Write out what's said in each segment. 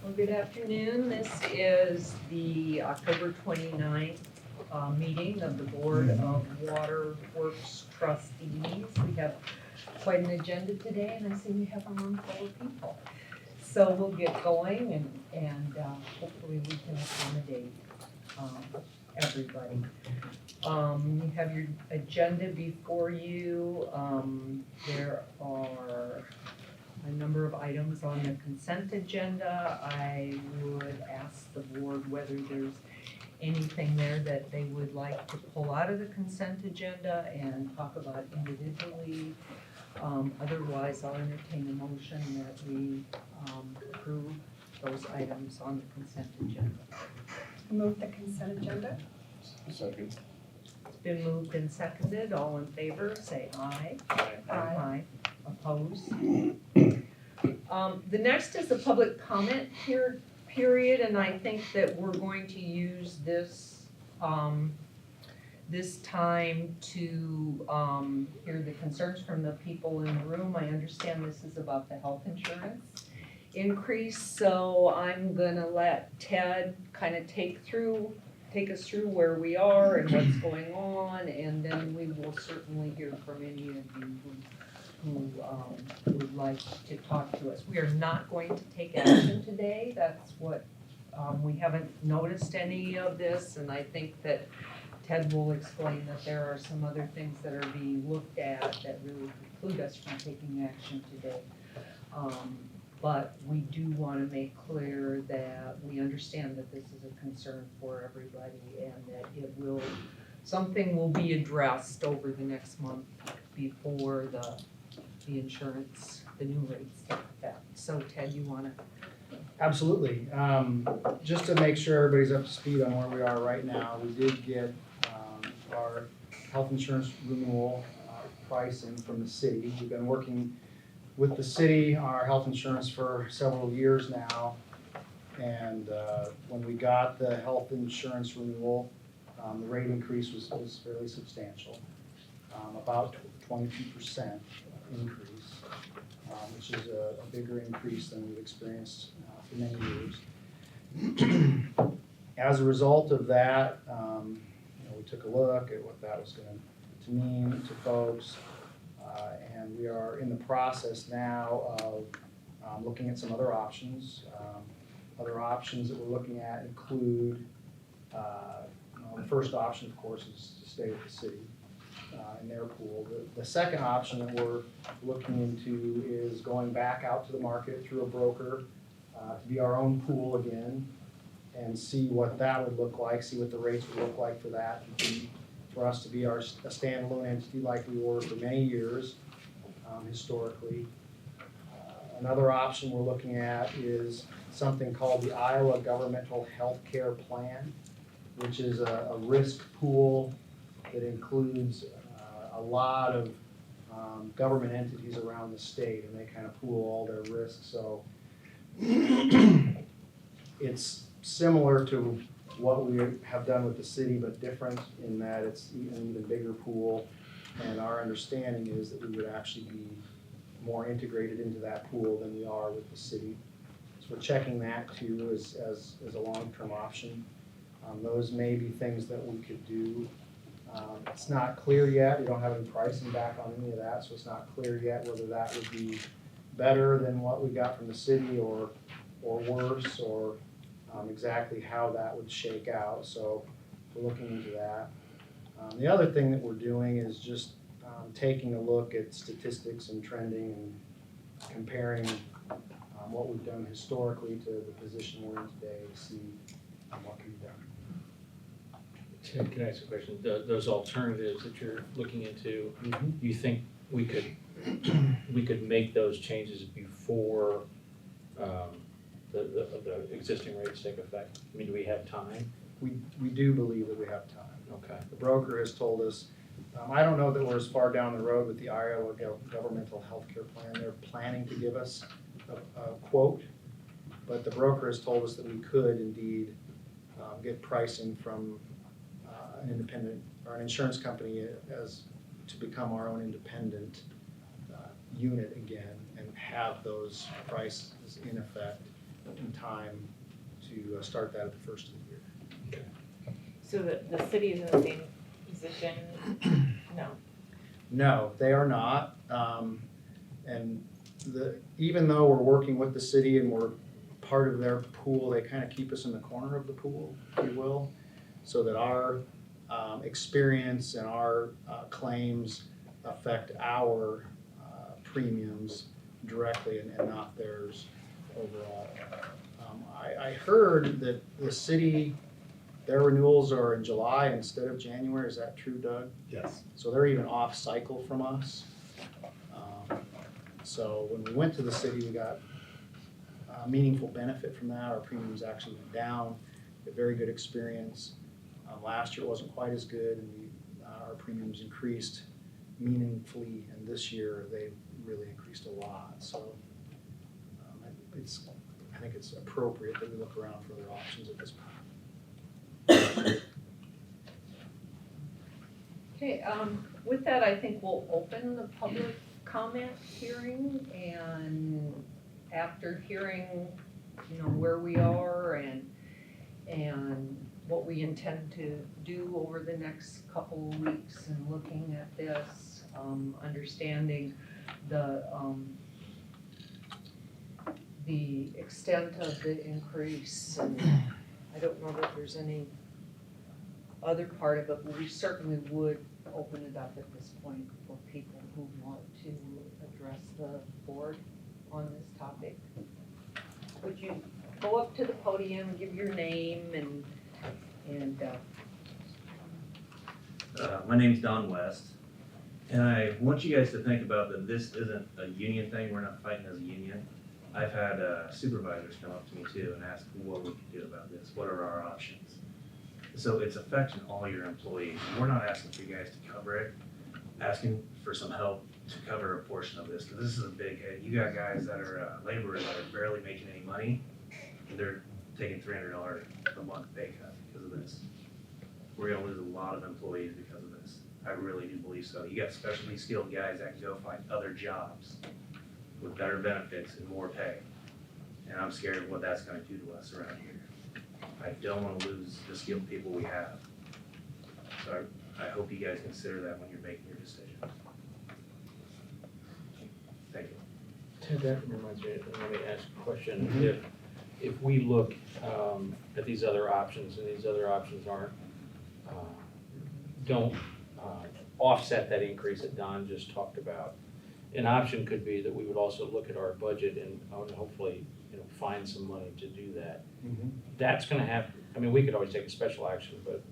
Well, good afternoon. This is the October 29th meeting of the Board of Water Works Trustees. We have quite an agenda today, and I see we have a room full of people. So we'll get going, and hopefully we can accommodate everybody. You have your agenda before you. There are a number of items on the consent agenda. I would ask the board whether there's anything there that they would like to pull out of the consent agenda and talk about individually. Otherwise, I'll entertain a motion that we approve those items on the consent agenda. Move the consent agenda. Second. It's been moved and seconded. All in favor, say aye. Aye. Opposed? The next is the public comment period, and I think that we're going to use this this time to hear the concerns from the people in the room. I understand this is about the health insurance increase, so I'm gonna let Ted kind of take us through where we are and what's going on, and then we will certainly hear from any of you who would like to talk to us. We are not going to take action today. That's what, we haven't noticed any of this, and I think that Ted will explain that there are some other things that are being looked at that really preclude us from taking action today. But we do want to make clear that we understand that this is a concern for everybody and that something will be addressed over the next month before the insurance, the new rates take effect. So Ted, you want to? Absolutely. Just to make sure everybody's up to speed on where we are right now, we did get our health insurance renewal pricing from the city. We've been working with the city on our health insurance for several years now. And when we got the health insurance renewal, the rate increase was fairly substantial, about 22% increase, which is a bigger increase than we've experienced for many years. As a result of that, we took a look at what that was going to mean to folks, and we are in the process now of looking at some other options. Other options that we're looking at include, the first option, of course, is to stay with the city in their pool. The second option that we're looking into is going back out to the market through a broker to be our own pool again and see what that would look like, see what the rates would look like for that, for us to be a standalone entity like we were for many years historically. Another option we're looking at is something called the Iowa Governmental Health Care Plan, which is a risk pool that includes a lot of government entities around the state, and they kind of pool all their risks. So it's similar to what we have done with the city, but different in that it's an even bigger pool. And our understanding is that we would actually be more integrated into that pool than we are with the city. So we're checking that too as a long-term option. Those may be things that we could do. It's not clear yet, we don't have any pricing back on any of that, so it's not clear yet whether that would be better than what we got from the city or worse, or exactly how that would shake out, so we're looking into that. The other thing that we're doing is just taking a look at statistics and trending and comparing what we've done historically to the position we're in today to see what can be done. Ted, can I ask a question? Those alternatives that you're looking into, you think we could make those changes before the existing rates take effect? I mean, do we have time? We do believe that we have time. Okay. The broker has told us, I don't know that we're as far down the road with the Iowa governmental health care plan. They're planning to give us a quote, but the broker has told us that we could indeed get pricing from an independent, or an insurance company as to become our own independent unit again and have those prices in effect in time to start that at the first of the year. So the city is in the same position? No. No, they are not. And even though we're working with the city and we're part of their pool, they kind of keep us in the corner of the pool, if you will, so that our experience and our claims affect our premiums directly and not theirs overall. I heard that the city, their renewals are in July instead of January. Is that true, Doug? Yes. So they're even off cycle from us. So when we went to the city, we got meaningful benefit from that. Our premiums actually went down. A very good experience. Last year wasn't quite as good, and our premiums increased meaningfully, and this year they really increased a lot. So I think it's appropriate that we look around for other options at this point. Okay, with that, I think we'll open the public comment hearing, and after hearing, where we are and what we intend to do over the next couple of weeks and looking at this, understanding the extent of the increase, and I don't know that there's any other part of it, but we certainly would open it up at this point for people who want to address the board on this topic. Would you go up to the podium, give your name and my name's Don West, and I want you guys to think about that this isn't a union thing. We're not fighting as a union. I've had supervisors come up to me too and ask what we can do about this. What are our options? So it's affecting all your employees. We're not asking for you guys to cover it, asking for some help to cover a portion of this, because this is a big hit. You got guys that are laborers that are barely making any money, and they're taking $300 a month pay cut because of this. We're gonna lose a lot of employees because of this. I really do believe so. You got specialty skilled guys that can go find other jobs with better benefits and more pay. And I'm scared of what that's gonna do to us around here. I don't wanna lose the skilled people we have. So I hope you guys consider that when you're making your decision. Thank you. Ted, that reminds me, let me ask a question. If we look at these other options, and these other options don't offset that increase that Don just talked about, an option could be that we would also look at our budget and hopefully, find some money to do that. That's gonna have, we could always take a special action, but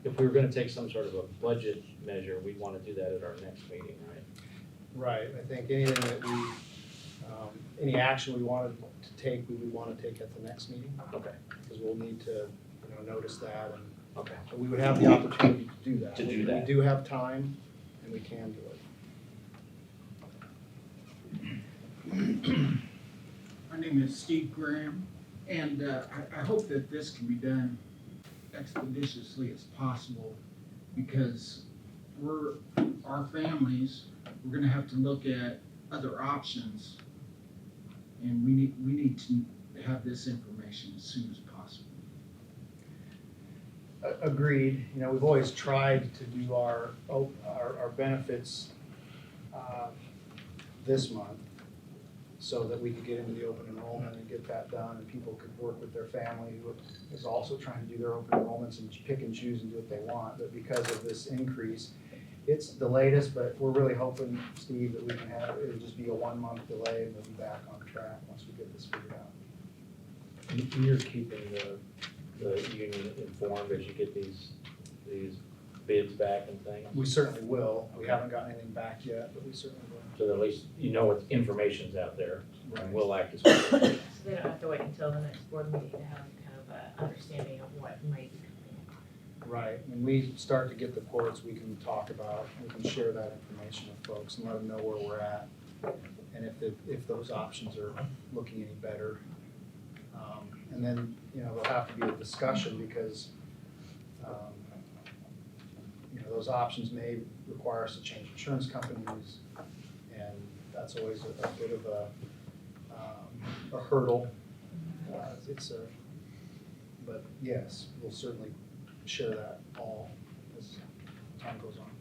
if we were gonna take some sort of a budget measure, we'd wanna do that at our next meeting, right? Right, I think anything that we, any action we wanted to take, we would want to take at the next meeting, Okay. because we'll need to, notice that, and Okay. so we would have the opportunity to do that. To do that. We do have time, and we can do it. My name is Steve Graham, and I hope that this can be done expeditiously as possible, because our families, we're gonna have to look at other options. And we need to have this information as soon as possible. Agreed. You know, we've always tried to do our benefits this month so that we could get into the open enrollment and get that done, and people could work with their family who is also trying to do their open enrollments and pick and choose and do what they want. But because of this increase, it's delayed us, but we're really hoping, Steve, that we can have, it'll just be a 1 month delay and we'll be back on track once we get this figured out. And you're keeping the union informed as you get these bids back and things? We certainly will. We haven't gotten anything back yet, but we certainly will. So that at least you know what information's out there, Right. and we'll act as well. So they don't have to wait until the next board meeting to have kind of an understanding of what might be coming. Right, when we start to get the quotes, we can talk about, we can share that information with folks and let them know where we're at. And if those options are looking any better. And then, you know, there'll have to be a discussion because, you know, those options may require us to change insurance companies. And that's always a bit of a hurdle. But yes, we'll certainly share that all as time goes on.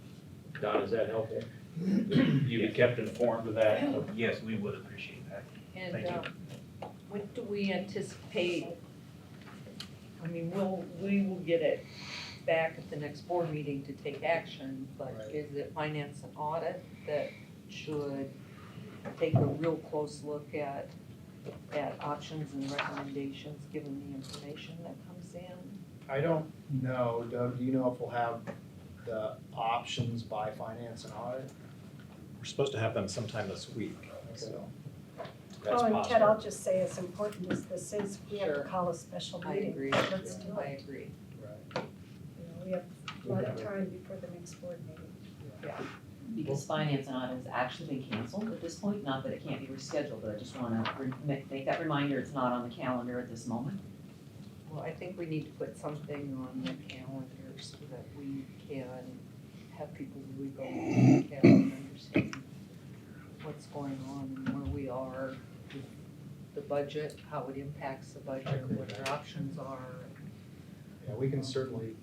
Don, is that helpful? You be kept informed of that? Yes, we would appreciate that. And, Thank you. when do we anticipate, I mean, we will get it back at the next board meeting to take action, but Right. is it finance and audit that should take a real close look at options and recommendations, given the information that comes in? I don't know, Doug, do you know if we'll have the options by finance and audit? We're supposed to have them sometime this week, so. That's Well, and Ted, I'll possible. just say as important as this is, we have to Sure. call a special I meeting. agree, Let's do I it. agree. Right. You know, we have a lot of time before the next board meeting. Because finance and audit has actually been canceled at this point, not that it can't be rescheduled, but I just wanna make that reminder, it's not on the calendar at this moment. Well, I think we need to put something on the calendar so that we can have people really go look at and understand what's going on and where we are with the budget, how it impacts the budget, what our options are. Yeah, we can certainly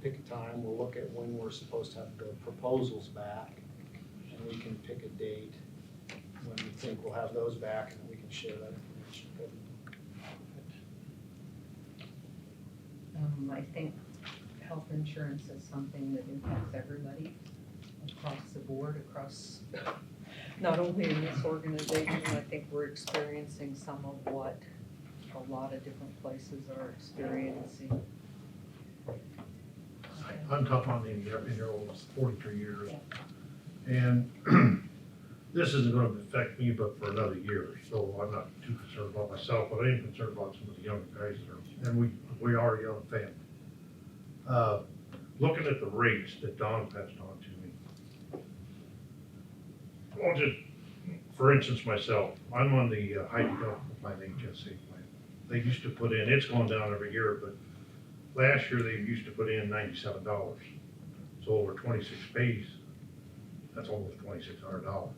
pick a time, we'll look at when we're supposed to have the proposals back, and we can pick a date when we think we'll have those back, and then we can share that information. I think health insurance is something that impacts everybody across the board, not only in this organization, I think we're experiencing some of what a lot of different places are experiencing. I'm tough on the almost 43 years. And this isn't gonna affect me but for another year, so I'm not too concerned about myself, but I am concerned about some of the younger guys that are, and we are a young family. Looking at the rates that Don passed on to me. Well, just, for instance, myself, I'm on the Heidi Health Plan, HSA plan. They used to put in, it's going down every year, but last year they used to put in $97. So over 26 pays, that's almost $2,600.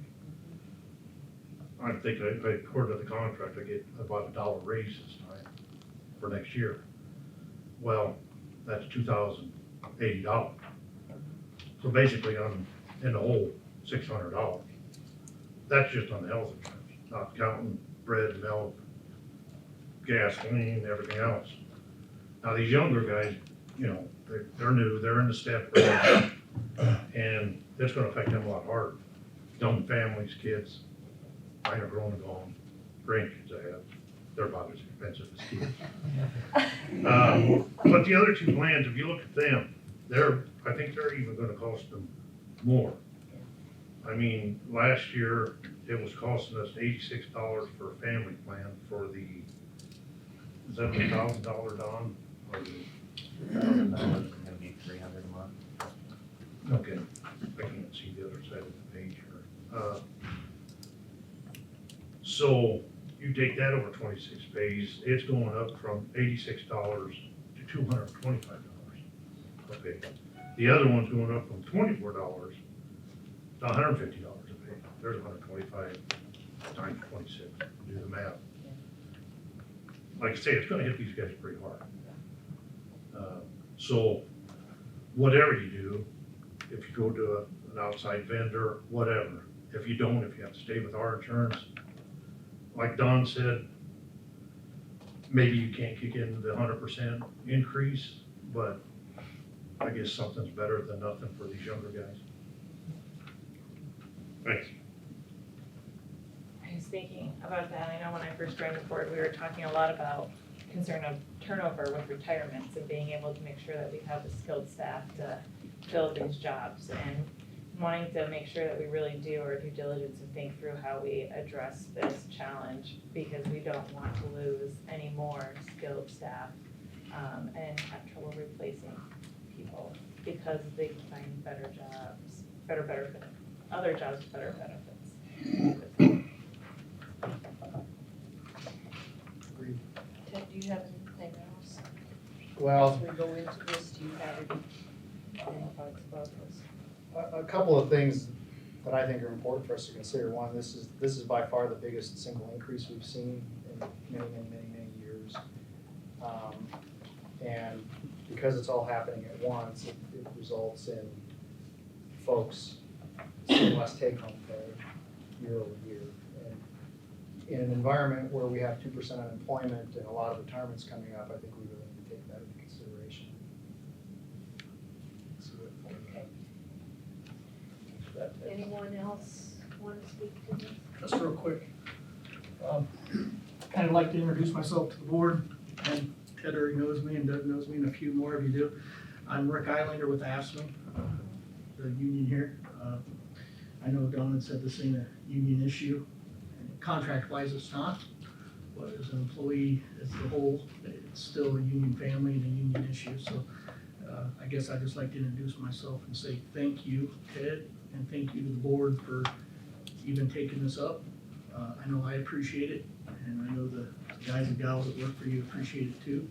I'm thinking, according to the contract, I get about $1 raise this time for next year. Well, that's $2,080. So basically, I'm in the hole $600. That's just on the health insurance, not counting bread, milk, gasoline, everything else. Now, these younger guys, you know, they're new, they're in the step range, and it's gonna affect them a lot harder. Young families, kids, mine are grown and gone, grandkids I have, they're about as expensive as kids. But the other two plans, if you look at them, I think they're even gonna cost them more. I mean, last year, it was costing us $86 for a family plan for the, is that $1,000, Don? Or the- $1,000 is gonna be $300 a month. Okay, I can't see the other side of the page here. So you take that over 26 pays, it's going up from $86 to $225. Okay, the other one's going up from $24 to $150 a pay. There's 125 times 26, do the math. Like I say, it's gonna hit these guys pretty hard. So whatever you do, if you go to an outside vendor, whatever, if you don't, if you have to stay with our insurance, like Don said, maybe you can't kick in the 100% increase, but I guess something's better than nothing for these younger guys. Thanks. I was thinking about that, I know when I first joined the board, we were talking a lot about concern of turnover with retirements and being able to make sure that we have the skilled staff to fill these jobs and wanting to make sure that we really do our due diligence and think through how we address this challenge because we don't want to lose any more skilled staff and have trouble replacing people because they can find better jobs, other jobs with better benefits. Agreed. Ted, do you have anything else? Well, As we go into this, do you have any thoughts about this? a couple of things that I think are important for us to consider. One, this is by far the biggest single increase we've seen in many years. And because it's all happening at once, it results in folks seeing less take-home pay year over year. And in an environment where we have 2% unemployment and a lot of retirements coming up, I think we really need to take that into consideration. Okay. Anyone else want to speak to this? Just real quick. Kind of like to introduce myself to the board, and Ted already knows me, and Doug knows me, and a few more of you do. I'm Rick Eilander with AFSCME, the union here. I know Don had said this ain't a union issue, and contract-wise it's not, but as an employee as a whole, it's still a union family and a union issue. So I guess I'd just like to introduce myself and say thank you, Ted, and thank you to the board for even taking this up. I know I appreciate it, and I know the guys and gals that work for you appreciate it too,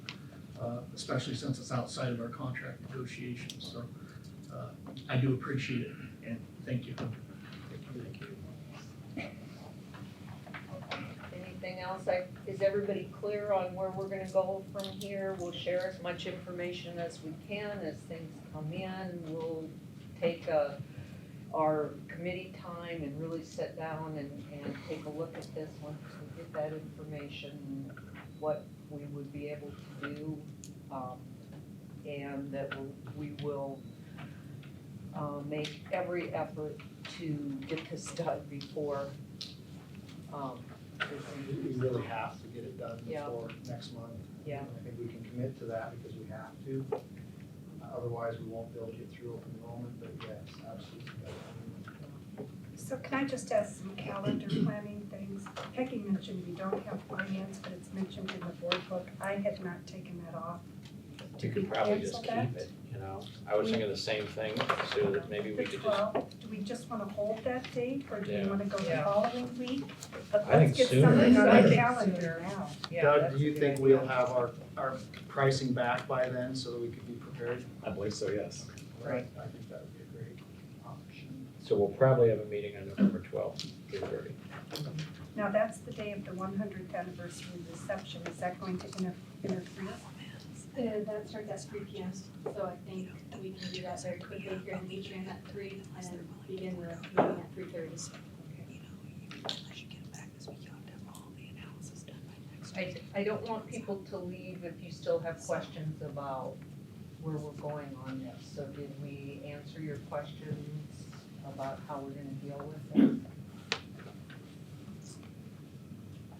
especially since it's outside of our contract negotiations. So I do appreciate it, and thank you. Anything else? Is everybody clear on where we're gonna go from here? We'll share as much information as we can as things come in. We'll take our committee time and really sit down and take a look at this once we get that information, what we would be able to do. And that we will make every effort to get this done before We really have to get it done Yeah. before next month. Yeah. I think we can commit to that because we have to. Otherwise, we won't be able to get through open enrollment, but yes, absolutely. So can I just ask some calendar planning things? Peggy mentioned we don't have finance, but it's mentioned in the board book. I had not taken that off. You could probably just keep it, you know? I was thinking the same thing, so that maybe we The could just, 12th, do we just want to hold that date, or do Yeah. we want to go the Yeah. following week? But I think let's get sooner. something on I our think calendar sooner. now. Yeah, Doug, that's do you a good think idea. we'll have our pricing back by then so that we could be prepared? I believe so, yes. Right. I think that would be a great option. so we'll probably have a meeting on November 12th, 8:30. Now, that's the day of the 100th anniversary reception. Is that going to interfere? That starts at 3 p.m., so I think we can do that very quickly here in Legion at 3 and then begin the meeting at 3:30. I don't want people to leave if you still have questions about where we're going on this. So did we answer your questions about how we're gonna deal with it?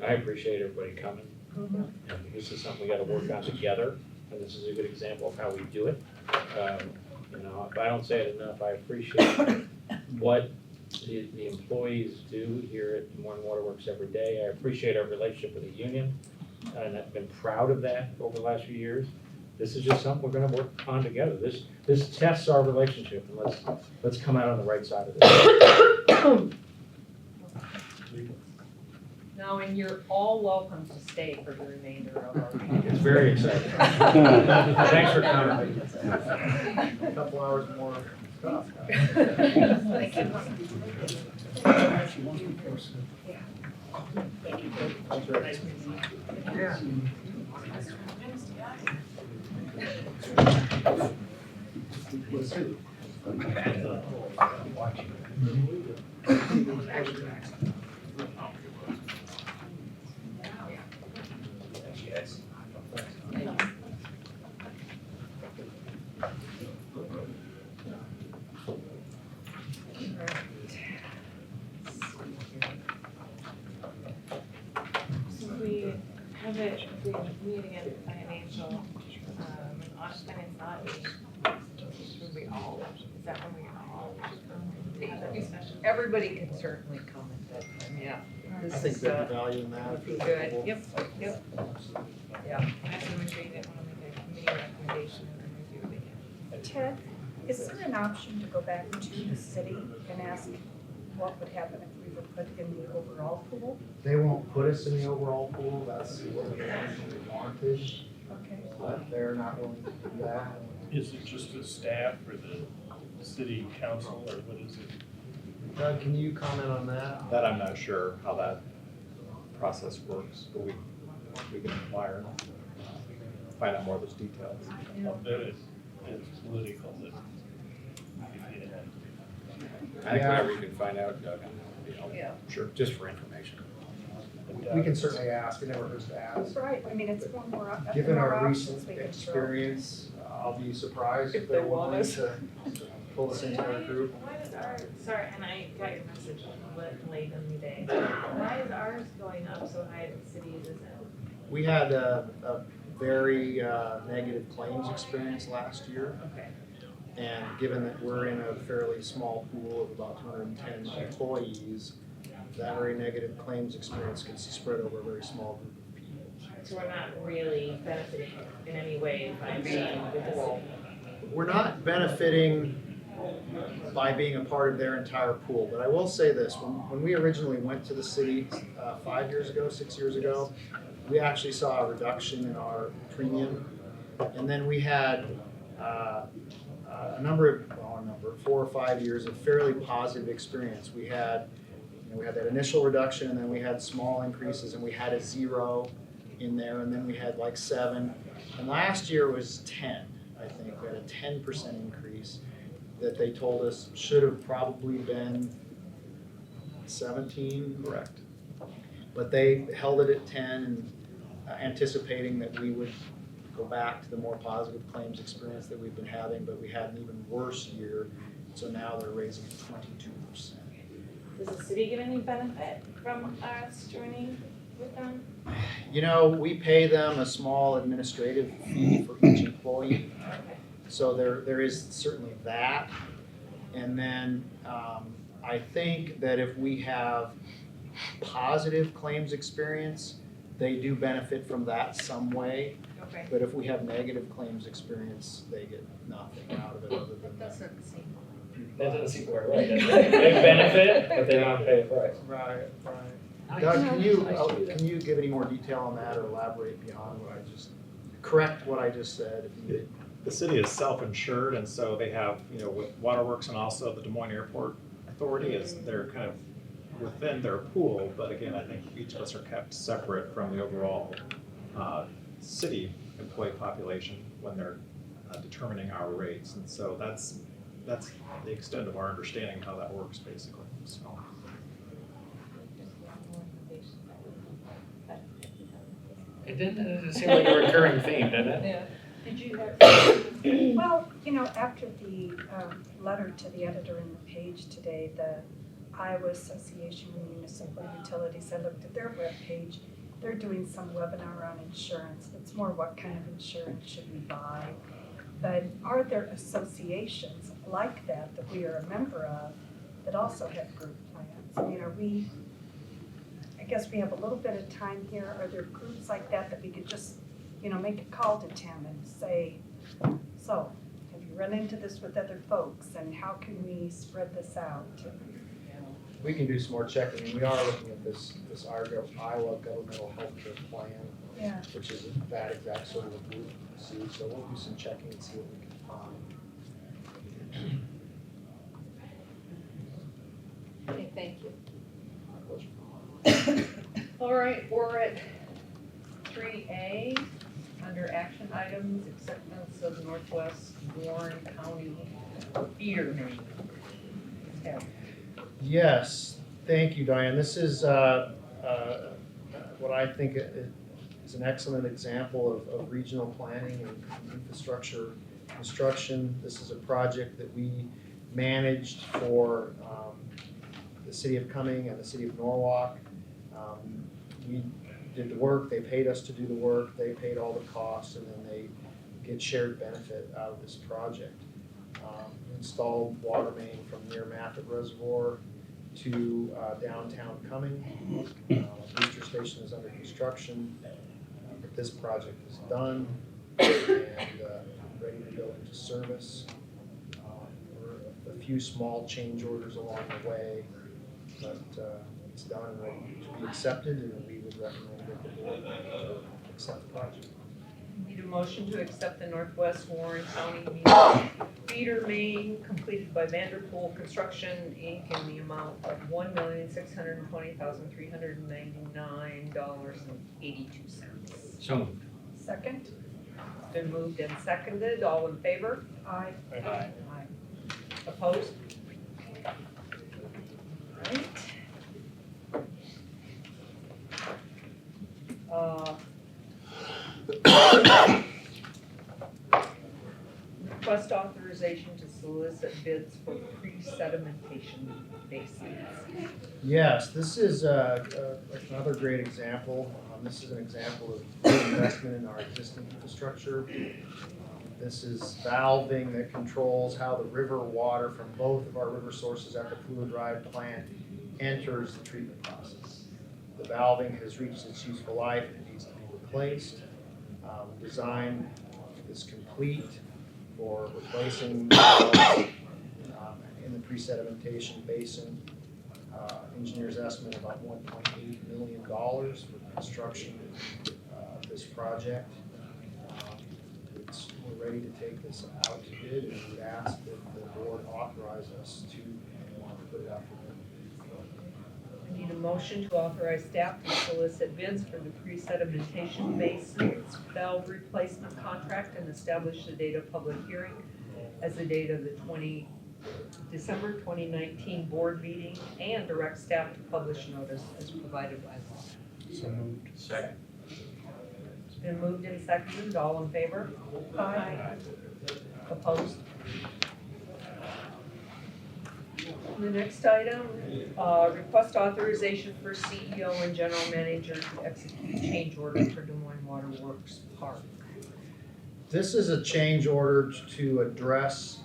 I appreciate everybody coming. Mhm. And this is something we gotta work on together, and this is a good example of how we do it. You know, if I don't say it enough, I appreciate what the employees do here at Des Moines Waterworks every day. I appreciate our relationship with the union, and I've been proud of that over the last few years. This is just something we're gonna work on together. This tests our relationship, and let's come out on the right side of this. Now, and you're all welcome to stay for the remainder of our meeting. It's very exciting. Thanks for coming. A couple hours more stuff. Thanks, Rick. So we have it, if we meet again financial, and it's not should we all, is that when we all have that discussion? Everybody can certainly come at that time, yeah. I This think is, there's value in that. if be it's good, available. yep, yep. Yeah. I have to make sure you didn't want to make a committee recommendation and then review it again. Ted, is there an option to go back to the city and ask what would happen if we were put in the overall pool? They won't put us in the overall pool, that's what we actually wanted, Okay. but they're not willing to do that. Is it just the staff or the city council, or what is it? Doug, can you comment on that? That I'm not sure how that process works, but we can inquire, find out more of those details. I'll bet it's political, but yeah. I think whatever you can find out, Doug, Yeah. sure, just for information. We can certainly ask, it never hurts to ask. Right, I mean, it's one more, Given more our options recent we can throw. experience, I'll be surprised If if they they're want willing us. to pull us into their group. Why does ours, sorry, and I got your message late in the day, why is ours going up so high that the cities isn't? We had a very negative claims experience last year, Okay. and given that we're in a fairly small pool of about 210 employees, that very negative claims experience can spread over a very small group of people. So we're not really benefiting in any way by being with the city? We're not benefiting by being a part of their entire pool, but I will say this, when we originally went to the city 5 years ago, 6 years ago, we actually saw a reduction in our premium, and then we had a number, 4 or 5 years of fairly positive experience. We had that initial reduction, and then we had small increases, and we had a 0 in there, and then we had like 7, and last year was 10, I think. We had a 10% increase that they told us should have probably been 17. Correct. But they held it at 10 and anticipating that we would go back to the more positive claims experience that we've been having, but we had an even worse year, so now they're raising it 22%. Does the city get any benefit from us joining with them? You know, we pay them a small administrative fee for each employee, Okay. so there is certainly that. And then I think that if we have positive claims experience, they do benefit from that some way. Okay. But if we have negative claims experience, they get nothing out of it other than That that. doesn't seem. That doesn't seem quite right, does it? They benefit, but they don't pay a price. Right, right. Doug, can you give any more detail on that or elaborate beyond what I just, correct what I just said if you did? The city is self-insured, and so they have, with Waterworks and also the Des Moines Airport Authority they're kind of within their pool, but again, I think each of us are kept separate from the overall city employee population when they're determining our rates, and so that's the extent of our understanding of how that works, basically, so. It seemed like a recurring theme, didn't it? Yeah. Did you have, well, after the letter to the editor in the page today, the Iowa Association of Municipal Utilities, I looked at their webpage. They're doing some webinar on insurance. It's more what kind of insurance should we buy. But are there associations like that we are a member of that also have group plans? I mean, I guess we have a little bit of time here. Are there groups like that we could just, make a call to Tim and say, so, have you run into this with other folks and how can we spread this out? We can do some more checking, and we are looking at this Iowa Governmental Healthcare Plan, Yeah. which is that exact sort of a group. See, so we'll do some checking and see what we can find. Okay, thank you. My pleasure. All right, we're at 3A, under action items, acceptance of Northwest Warren County feeder main. Okay. Yes, thank you, Diane. This is what I think is an excellent example of regional planning and infrastructure construction. This is a project that we managed for the city of Cumming and the city of Norwalk. We did the work, they paid us to do the work, they paid all the costs, and then they get shared benefit out of this project. Installed water main from near Maffett Reservoir to downtown Cumming. A booster station is under construction, but this project is done and ready to go into service. We're a few small change orders along the way, but it's done and ready to be accepted, and we would recommend that the board accept the project. Need a motion to accept the Northwest Warren County feeder main completed by Vanderpool Construction, Inc. in the amount of $1,620,399.82. So moved. Second? It's been moved and seconded, all in favor? Aye. Aye. Opposed? Right. Request authorization to solicit bids for pre-sedimentation basins. Yes, this is another great example. This is an example of investment in our existing infrastructure. This is valving that controls how the river water from both of our river sources at the fluid drive plant enters the treatment process. The valving has reached its useful life and it needs to be replaced. Design is complete for replacing in the pre-sedimentation basin. Engineer's estimate about $1.8 million for construction of this project. We're ready to take this out to bid, and we would ask that the board authorize us to put it out for bid. I need a motion to authorize staff to solicit bids for the pre-sedimentation basins valve replacement contract and establish the date of public hearing as the date of the December 2019 board meeting, and direct staff to publish notice as provided by law. So moved. Second. It's been moved and seconded, all in favor? Aye. Opposed? The next item, request authorization for CEO and general manager to execute change order for Des Moines Water Works Park. This is a change order to address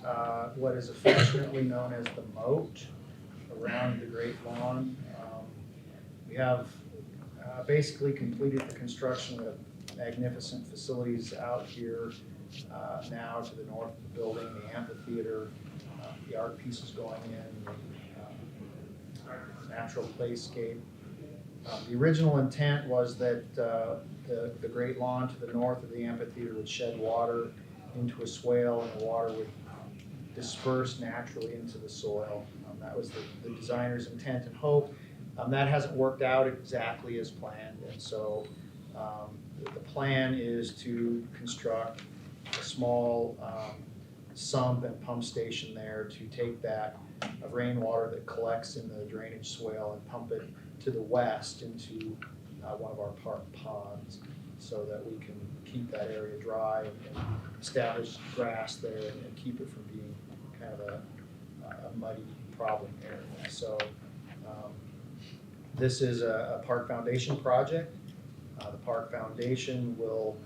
what is affectionately known as the moat around the Great Lawn. We have basically completed the construction of magnificent facilities out here now to the north of the building, the amphitheater, the art pieces going in, natural playscape. The original intent was that the Great Lawn to the north of the amphitheater would shed water into a swale, and the water would disperse naturally into the soil. That was the designer's intent and hope. That hasn't worked out exactly as planned, and so the plan is to construct a small sump and pump station there to take that rainwater that collects in the drainage swale and pump it to the west into one of our park ponds, so that we can keep that area dry and establish grass there and keep it from being kind of a muddy problem area. So this is a park foundation project. The park foundation will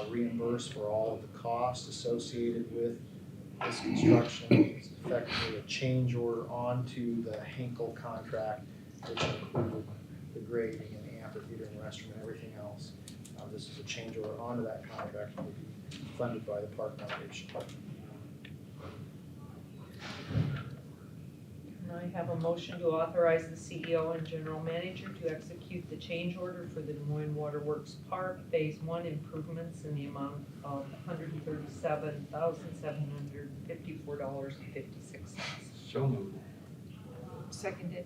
reimburse for all of the costs associated with this construction. It's effectively a change order onto the Henkel contract, which included the grading and the amphitheater and restroom and everything else. This is a change order onto that contract and will be funded by the park foundation. I have a motion to authorize the CEO and general manager to execute the change order for the Des Moines Waterworks Park Phase 1 improvements in the amount of $137,754.56. So moved. Seconded.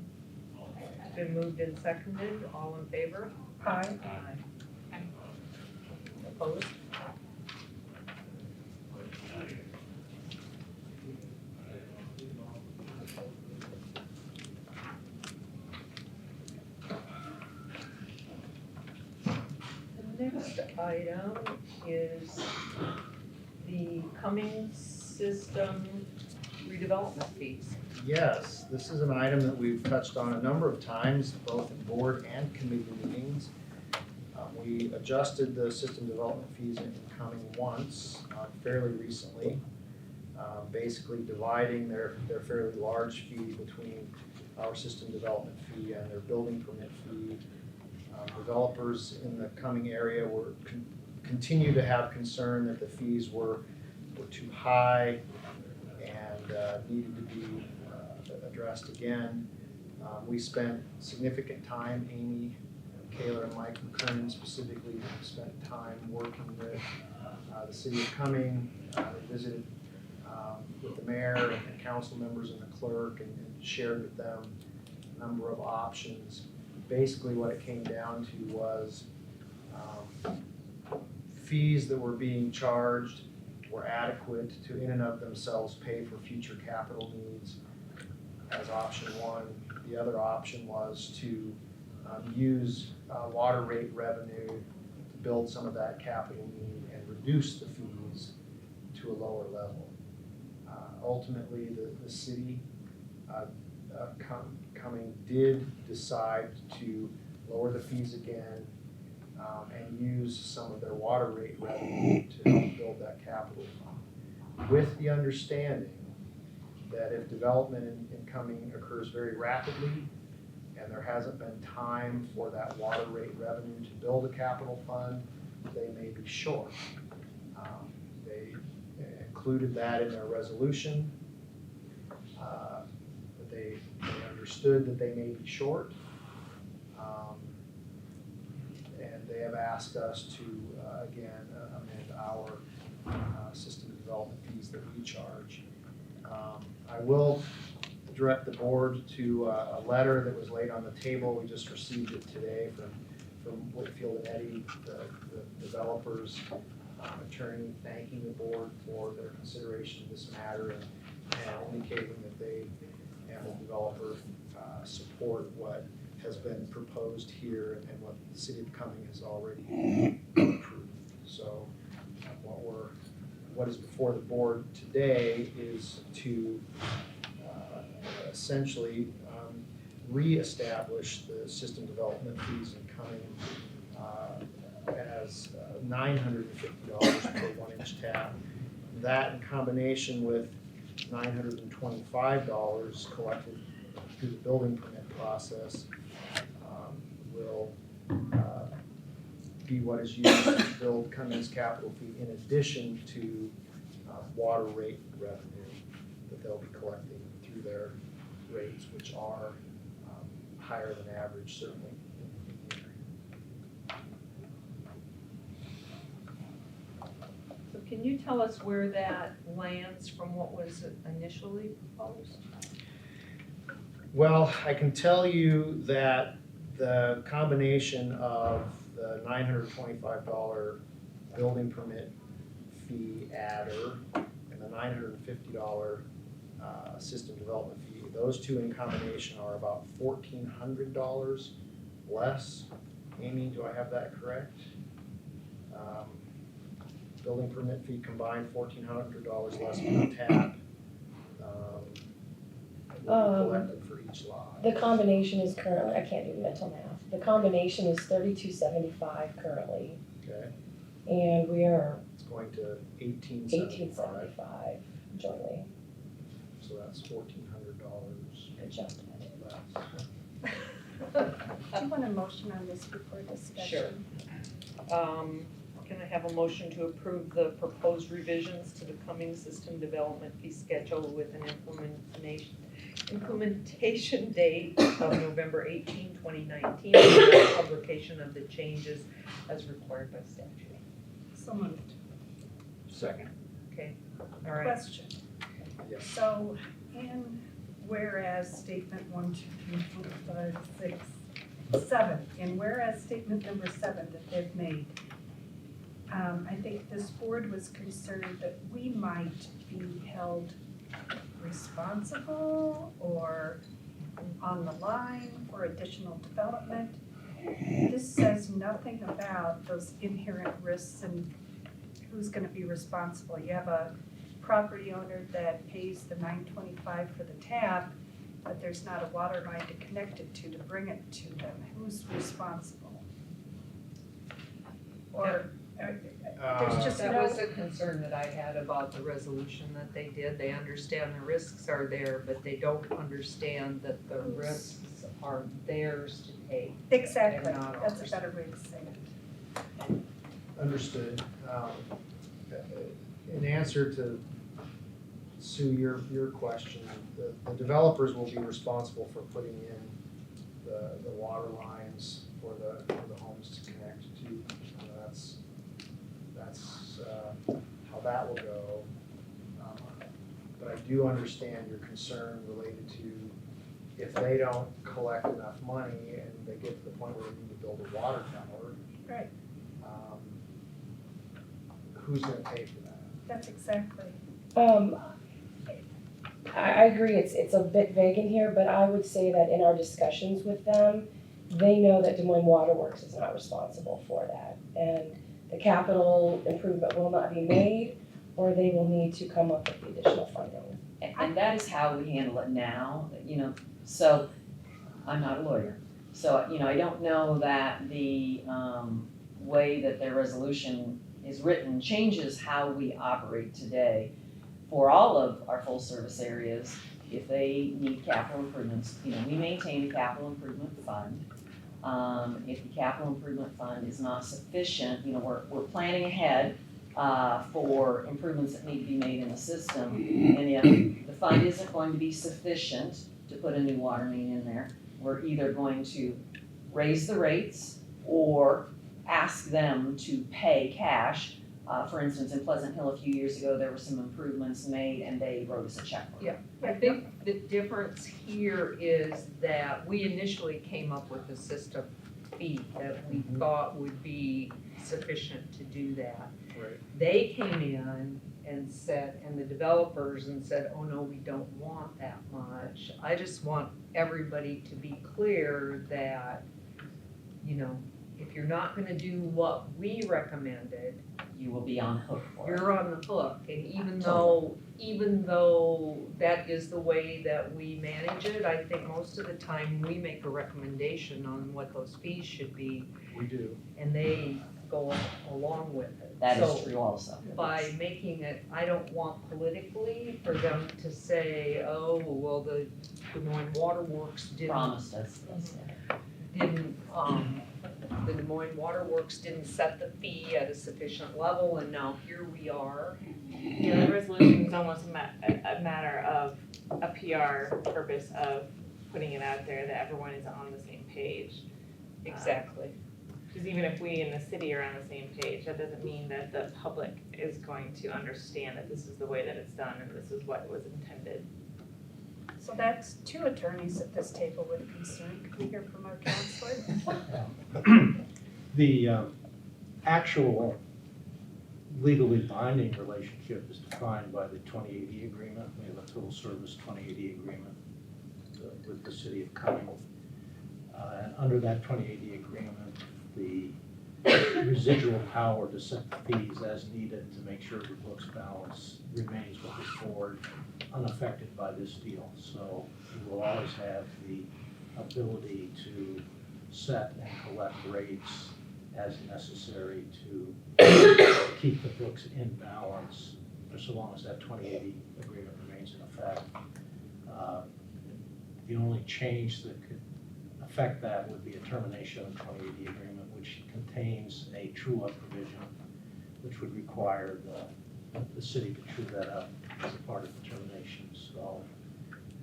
It's been moved and seconded, all in favor? Aye. Opposed? The next item is the Cummings system redevelopment fees. Yes, this is an item that we've touched on a number of times, both in board and committee meetings. We adjusted the system development fees in Cumming once, fairly recently, basically dividing their fairly large fee between our system development fee and their building permit fee. Developers in the Cumming area continue to have concern that the fees were too high and needed to be addressed again. We spent significant time, Amy, Kayla, and Mike McKernan specifically spent time working with the city of Cumming. They visited with the mayor and council members and the clerk and shared with them a number of options. Basically what it came down to was fees that were being charged were adequate to in and of themselves pay for future capital needs as option one. The other option was to use water rate revenue to build some of that capital need and reduce the fees to a lower level. Ultimately, the city Cumming did decide to lower the fees again and use some of their water rate revenue to help build that capital fund, with the understanding that if development in Cumming occurs very rapidly and there hasn't been time for that water rate revenue to build a capital fund, they may be short. They included that in their resolution. They understood that they may be short. And they have asked us to, again, amend our system development fees that we charge. I will direct the board to a letter that was laid on the table. We just received it today from Whitfield and Eddy, the developers' attorney, thanking the board for their consideration of this matter and indicating that they and the developer support what has been proposed here and what the city of Cumming has already approved. So what is before the board today is to essentially reestablish the system development fees in Cumming as $950 per 1-inch tap. That in combination with $925 collected through the building permit process will be what is used to build Cummings capital fee in addition to water rate revenue that they'll be collecting through their rates, which are higher than average, certainly in the area. So can you tell us where that lands from what was initially proposed? Well, I can tell you that the combination of the $925 building permit fee adder and the $950 system development fee, those two in combination are about $1,400 less. Amy, do I have that correct? Building permit fee combined $1,400 less per tap. Will be collected for each lot. The combination is currently, I can't do mental math, the combination is $32.75 currently, Okay, and we are it's going to $1,875, $18.75 jointly so that's $1,400 adjusted. less. Do you want a motion on this before discussion? Can I have a motion to approve the proposed revisions to the Cummings system development fee schedule with an Implementation date of November 18, 2019, and publication of the changes as required by statute. So moved. Second. Okay, all right. Question. Yes. So in whereas statement 1, 2, 3, 4, 5, 6, 7, in whereas statement number 7 that they've made, I think this board was concerned that we might be held responsible or on the line for additional development. This says nothing about those inherent risks and who's gonna be responsible. You have a property owner that pays the $9.25 for the tap, but there's not a water line to connect it to bring it to them. Who's responsible? Or, there's just That no, was a concern that I had about the resolution that they did. They understand the risks are there, but they don't understand that the risks are theirs to take. exactly, They're not that's a ours. better way to say it. Understood. In answer to Sue, your question, the developers will be responsible for putting in the water lines for the homes to connect to. That's how that will go. But I do understand your concern related to if they don't collect enough money and they get to the point where they need to build a water tower. Right. Who's gonna pay for that? That's exactly. I agree, it's a bit vague in here, but I would say that in our discussions with them, they know that Des Moines Water Works is not responsible for that. And the capital improvement will not be made, or they will need to come up with the additional funding. And that is how we handle it now, so, I'm not a lawyer. So, I don't know that the, way that their resolution is written changes how we operate today. For all of our full service areas, if they need capital improvements, we maintain a capital improvement fund. If the capital improvement fund is not sufficient, we're planning ahead, for improvements that need to be made in the system. And if the fund isn't going to be sufficient to put a new water main in there, we're either going to raise the rates or ask them to pay cash. For instance, in Pleasant Hill a few years ago, there were some improvements made and they wrote us a check. Yeah, I think the difference here is that we initially came up with a system fee that we thought would be sufficient to do that. Right. They came in and said, and the developers and said, oh no, we don't want that much. I just want everybody to be clear that, if you're not gonna do what we recommended, You will be on the hook for it. you're on the hook. And even though that is the way that we manage it, I think most of the time we make a recommendation on what those fees should be We do. and they go along with it. That is So true also. by making it, I don't want politically for them to say, oh, well, the Des Moines Water Works Promised us this. the Des Moines Water Works didn't set the fee at a sufficient level, and now here we are. Yeah, the resolution is almost a matter of a PR purpose of putting it out there that everyone is on the same page. Exactly. Because even if we in the city are on the same page, that doesn't mean that the public is going to understand that this is the way that it's done and this is what was intended. So that's 2 attorneys at this table with concern. Can we hear from our counselor? The actual legally binding relationship is defined by the 2080 agreement. We have a total service 2080 agreement with the city of Cumming. And under that 2080 agreement, the residual power to set the fees as needed to make sure the books balance remains with this board unaffected by this deal. So you will always have the ability to set and collect rates as necessary to keep the books in balance for so long as that 2080 agreement remains in effect. The only change that could affect that would be a termination of the 2080 agreement, which contains a true-up provision, which would require the city to true that up as a part of the termination. So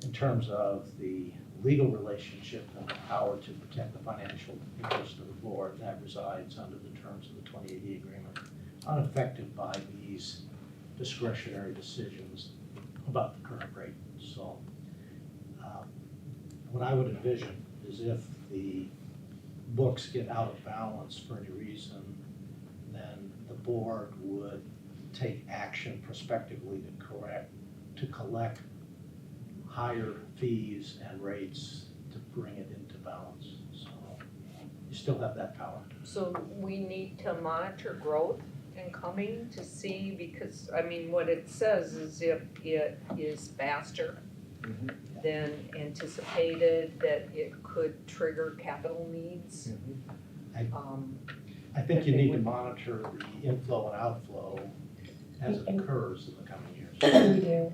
in terms of the legal relationship and the power to protect the financial interest of the board, that resides under the terms of the 2080 agreement, unaffected by these discretionary decisions about the current rate. So what I would envision is if the books get out of balance for any reason, then the board would take action prospectively to collect higher fees and rates to bring it into balance. So you still have that power. So we need to monitor growth incoming to see, because, I mean, what it says is if it is faster than anticipated, that it could trigger capital needs. I think you need to monitor the inflow and outflow as it occurs in the coming years. We do.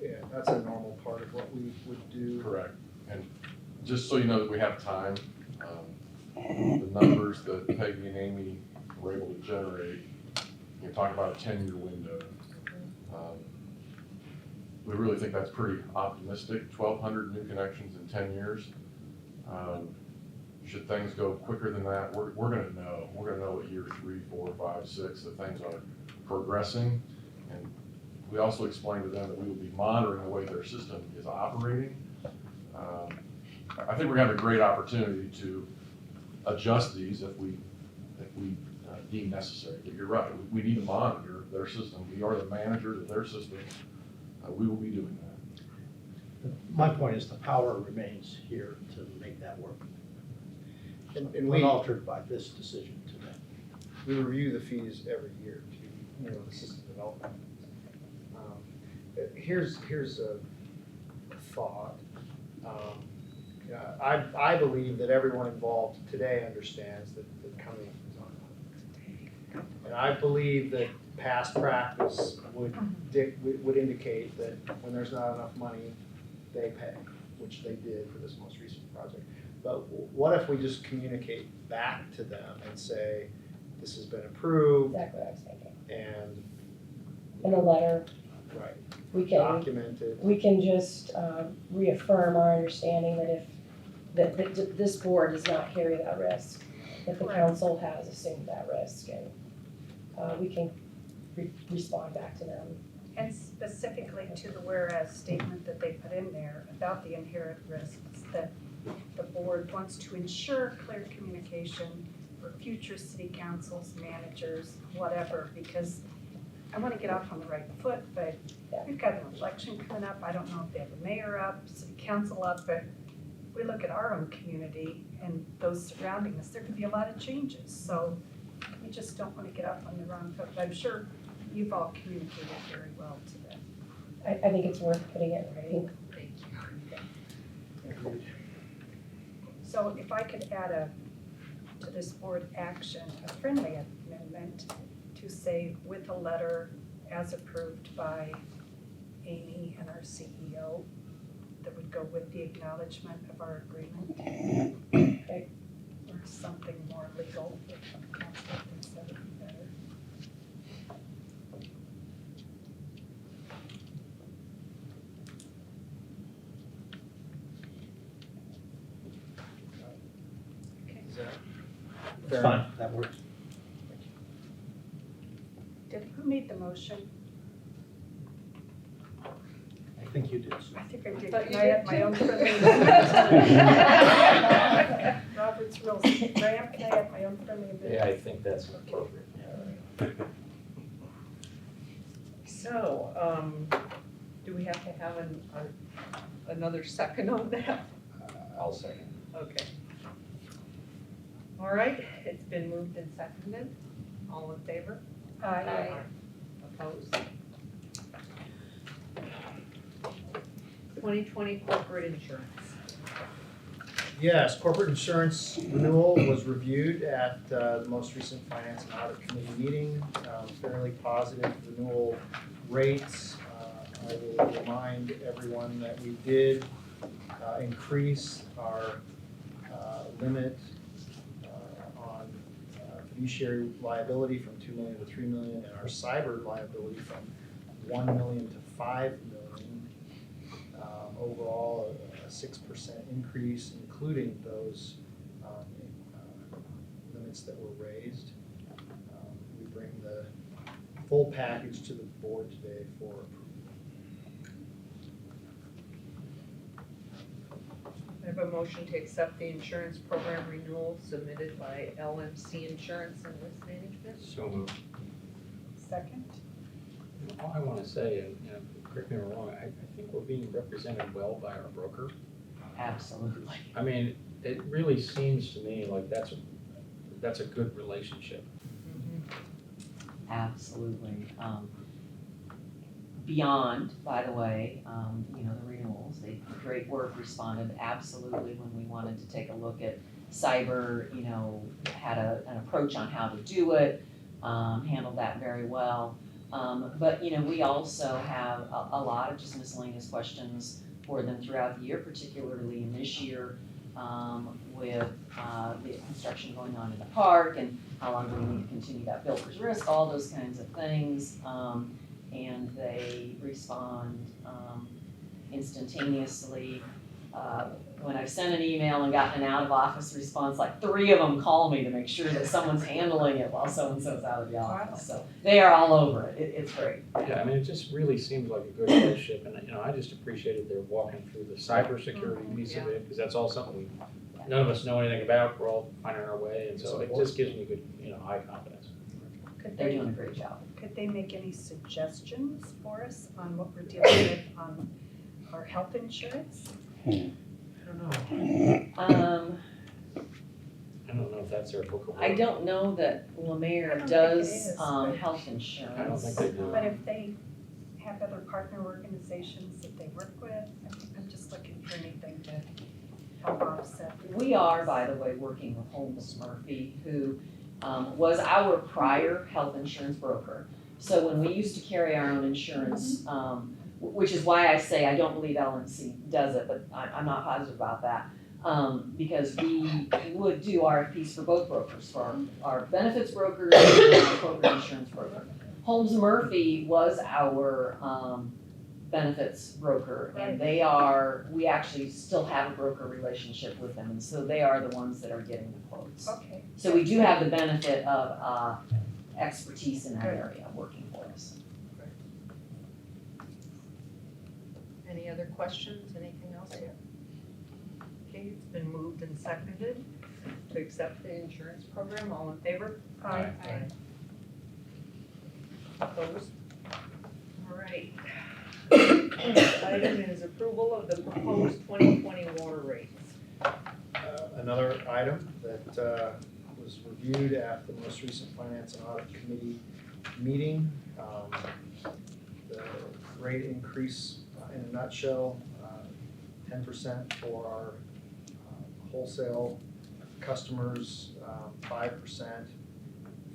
Yeah, that's a normal part of what we would do. Correct. And just so you know that we have time, the numbers that Peggy and Amy were able to generate, you talk about a 10-year window. We really think that's pretty optimistic, 1,200 new connections in 10 years. Should things go quicker than that, we're gonna know. We're gonna know at year 3, 4, 5, 6 that things are progressing. And we also explained to them that we will be monitoring the way their system is operating. I think we're gonna have a great opportunity to adjust these if we deem necessary. But you're right, we need to monitor their system. We are the managers of their system. We will be doing that. My point is the power remains here to make that work. And we Unaltered by this decision today. we review the fees every year to, the system development. Here's a thought. I believe that everyone involved today understands that coming is on the hook. And I believe that past practice would indicate that when there's not enough money, they pay, which they did for this most recent project. But what if we just communicate back to them and say, this has been approved Exactly what I was thinking. and, In a letter, right, we can, documented. we can just reaffirm our understanding that that this board does not carry that risk, that the council has assumed that risk, and we can respond back to them. And specifically to the whereas statement that they put in there about the inherent risks, that the board wants to ensure clear communication for future city councils, managers, whatever, because I want to get off on the right foot, but we've got an election coming up. I don't know if they have a mayor up, city council up, but we look at our own community and those surrounding us, there could be a lot of changes. So we just don't want to get off on the wrong foot, but I'm sure you've all communicated very well to them. I think it's worth putting it in writing. So if I could add to this board action, a friendly amendment to say with a letter as approved by Amy and our CEO, that would go with the acknowledgement of our agreement. Okay. Or something more legal, if council thinks that would be better. Is that It's fair? fine, that works. Who made the motion? I think you did, so. I think I did. Thought Can you I did have my too. own friendly amendment? Robert's rules. Graham, can I have my own friendly amendment? Yeah, I think that's appropriate. So, do we have to have another second on that? I'll second. Okay. All right, it's been moved and seconded. All in favor? Aye. Opposed? 2020 corporate insurance. Yes, corporate insurance renewal was reviewed at the most recent Finance and Audit Committee meeting. Fairly positive renewal rates. I will remind everyone that we did increase our limit on fiduciary liability from 2 million to 3 million, and our cyber liability from 1 million to 5 million. Overall, a 6% increase, including those limits that were raised. We bring the full package to the board today for approval. I have a motion to accept the insurance program renewal submitted by LMC Insurance and Risk Management. So moved. Second? All I want to say, and correct me if I'm wrong, I think we're being represented well by our broker. Absolutely. I mean, it really seems to me like that's a good relationship. Absolutely. Beyond, by the way, the renewals, they did great work, responded absolutely when we wanted to take a look at cyber, had an approach on how to do it, handled that very well. But, we also have a lot of just miscellaneous questions for them throughout the year, particularly in this year, with the construction going on in the park and how long do we need to continue that builder's risk, all those kinds of things. And they respond instantaneously. When I've sent an email and gotten an out-of-office response, like 3 of them call me to make sure that someone's handling it while so-and-so's out of the office. So they are all over it. It's great. Yeah, I mean, it just really seems like a good relationship, and, I just appreciated their walking through the cybersecurity piece of it, because that's all something none of us know anything about, we're all finding our way, and so it just gives me good, high confidence. They're doing a great job. Could they make any suggestions for us on what we're dealing with on our health insurance? I don't know if that's their book of work. I don't know that I Lemire don't think does it is, but- health insurance. I don't think they do. But if they have other partner organizations that they work with, I'm just looking for anything to help offset. We are, by the way, working with Holmes Murphy, who was our prior health insurance broker. So when we used to carry our own insurance, which is why I say I don't believe LMC does it, but I'm not positive about that. Because we would do RFPs for both brokers, for our benefits brokers and our corporate insurance broker. Holmes Murphy was our benefits broker, and we actually still have a broker relationship with them, and so they are the ones that are getting the quotes. Okay. So we do have the benefit of expertise in that area working for us. Any other questions, anything else here? Okay, it's been moved and seconded to accept the insurance program, all in favor? Aye. Opposed? All right. Next item is approval of the proposed 2020 water rates. Another item that was reviewed at the most recent Finance and Audit Committee meeting. The rate increase in a nutshell, 10% for our wholesale customers, 5%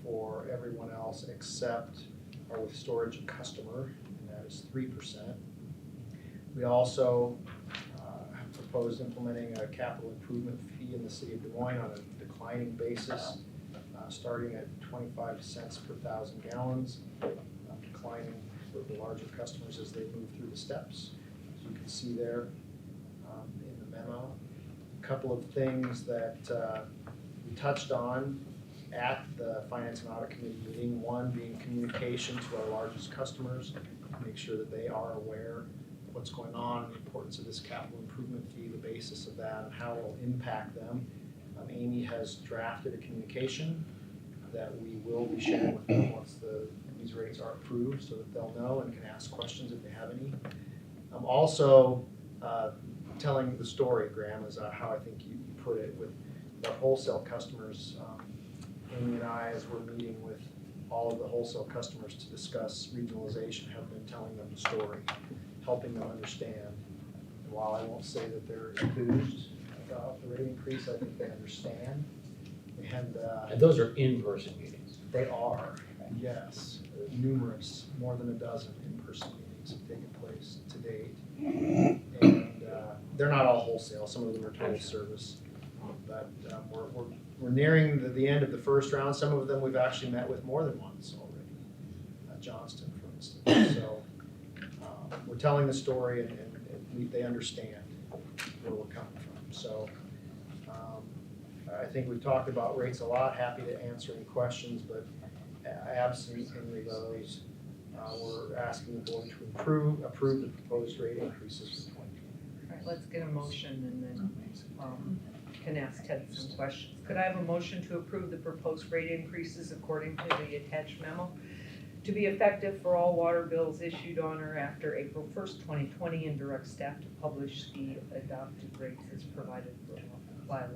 for everyone else except our with storage customer, and that is 3%. We also have proposed implementing a capital improvement fee in the city of Des Moines on a declining basis, starting at 25 cents per 1,000 gallons, declining for the larger customers as they move through the steps. As you can see there in the memo. A couple of things that we touched on at the Finance and Audit Committee meeting. One being communication to our largest customers, make sure that they are aware of what's going on, the importance of this capital improvement fee, the basis of that, and how it will impact them. Amy has drafted a communication that we will be sharing with them once these rates are approved, so that they'll know and can ask questions if they have any. Also, telling the story, Graham, is how I think you put it with our wholesale customers. Amy and I, as we're meeting with all of the wholesale customers to discuss regionalization, have been telling them the story, helping them understand. And while I won't say that they're enthused about the rate increase, I think they understand. And those are in-person meetings. They are, yes. Numerous, more than a dozen in-person meetings have taken place to date. And they're not all wholesale, some of them are total service. But we're nearing the end of the first round. Some of them we've actually met with more than once already. Johnston, for instance. So we're telling the story and they understand where we're coming from. So I think we've talked about rates a lot, happy to answer any questions, but absent any of those, we're asking the board to approve the proposed rate increases for 2020. All right, let's get a motion and then can ask Ted some questions. Could I have a motion to approve the proposed rate increases according to the attached memo to be effective for all water bills issued on or after April 1st, 2020, and direct staff to publish the adopted rates as provided by law?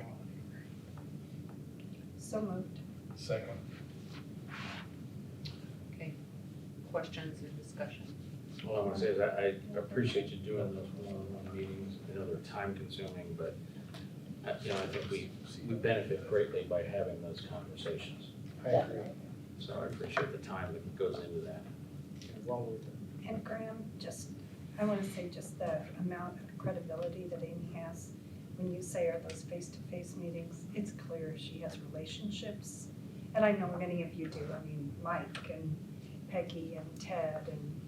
So moved. Second. Okay, questions or discussion? All I want to say is I appreciate you doing those one-on-one meetings. I know they're time consuming, but I think we benefit greatly by having those conversations. I agree. So I appreciate the time that goes into that. Well worth it. And Graham, I want to say just the amount of credibility that Amy has. When you say are those face-to-face meetings, it's clear she has relationships. And I know many of you do. I mean, Mike and Peggy and Ted and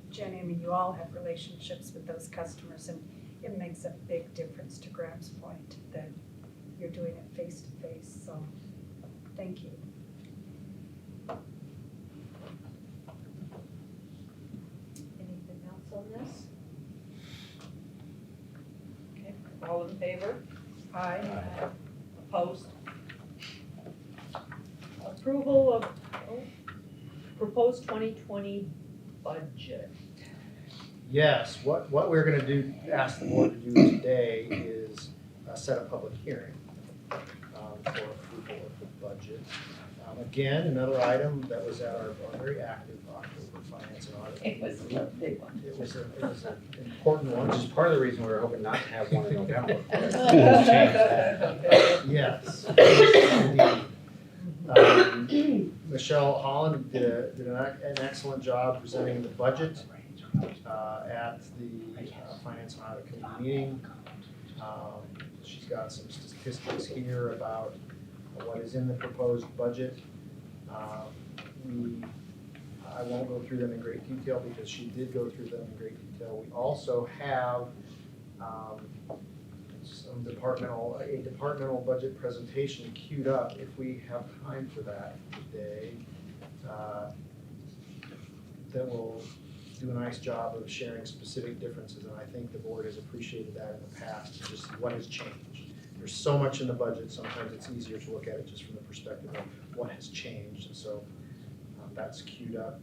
Jenny, I mean, you all have relationships with those customers, and it makes a big difference to Graham's point that you're doing it face-to-face, so thank you. Anything else on this? Okay, all in favor? Aye. Opposed? Approval of proposed 2020 budget. Yes, what we're gonna do, ask the board to do today is set a public hearing for approval of the budget. Again, another item that was at our very active October finance and audit. It was a big one. It was an important one. Which is part of the reason we were hoping not to have one in November. Yes. Indeed. Michelle Holland did an excellent job presenting the budget at the Finance and Audit Committee meeting. She's got some statistics here about what is in the proposed budget. I won't go through them in great detail because she did go through them in great detail. We also have a departmental budget presentation queued up if we have time for that today. That will do a nice job of sharing specific differences, and I think the board has appreciated that in the past, just what has changed. There's so much in the budget, sometimes it's easier to look at it just from the perspective of what has changed, and so that's queued up.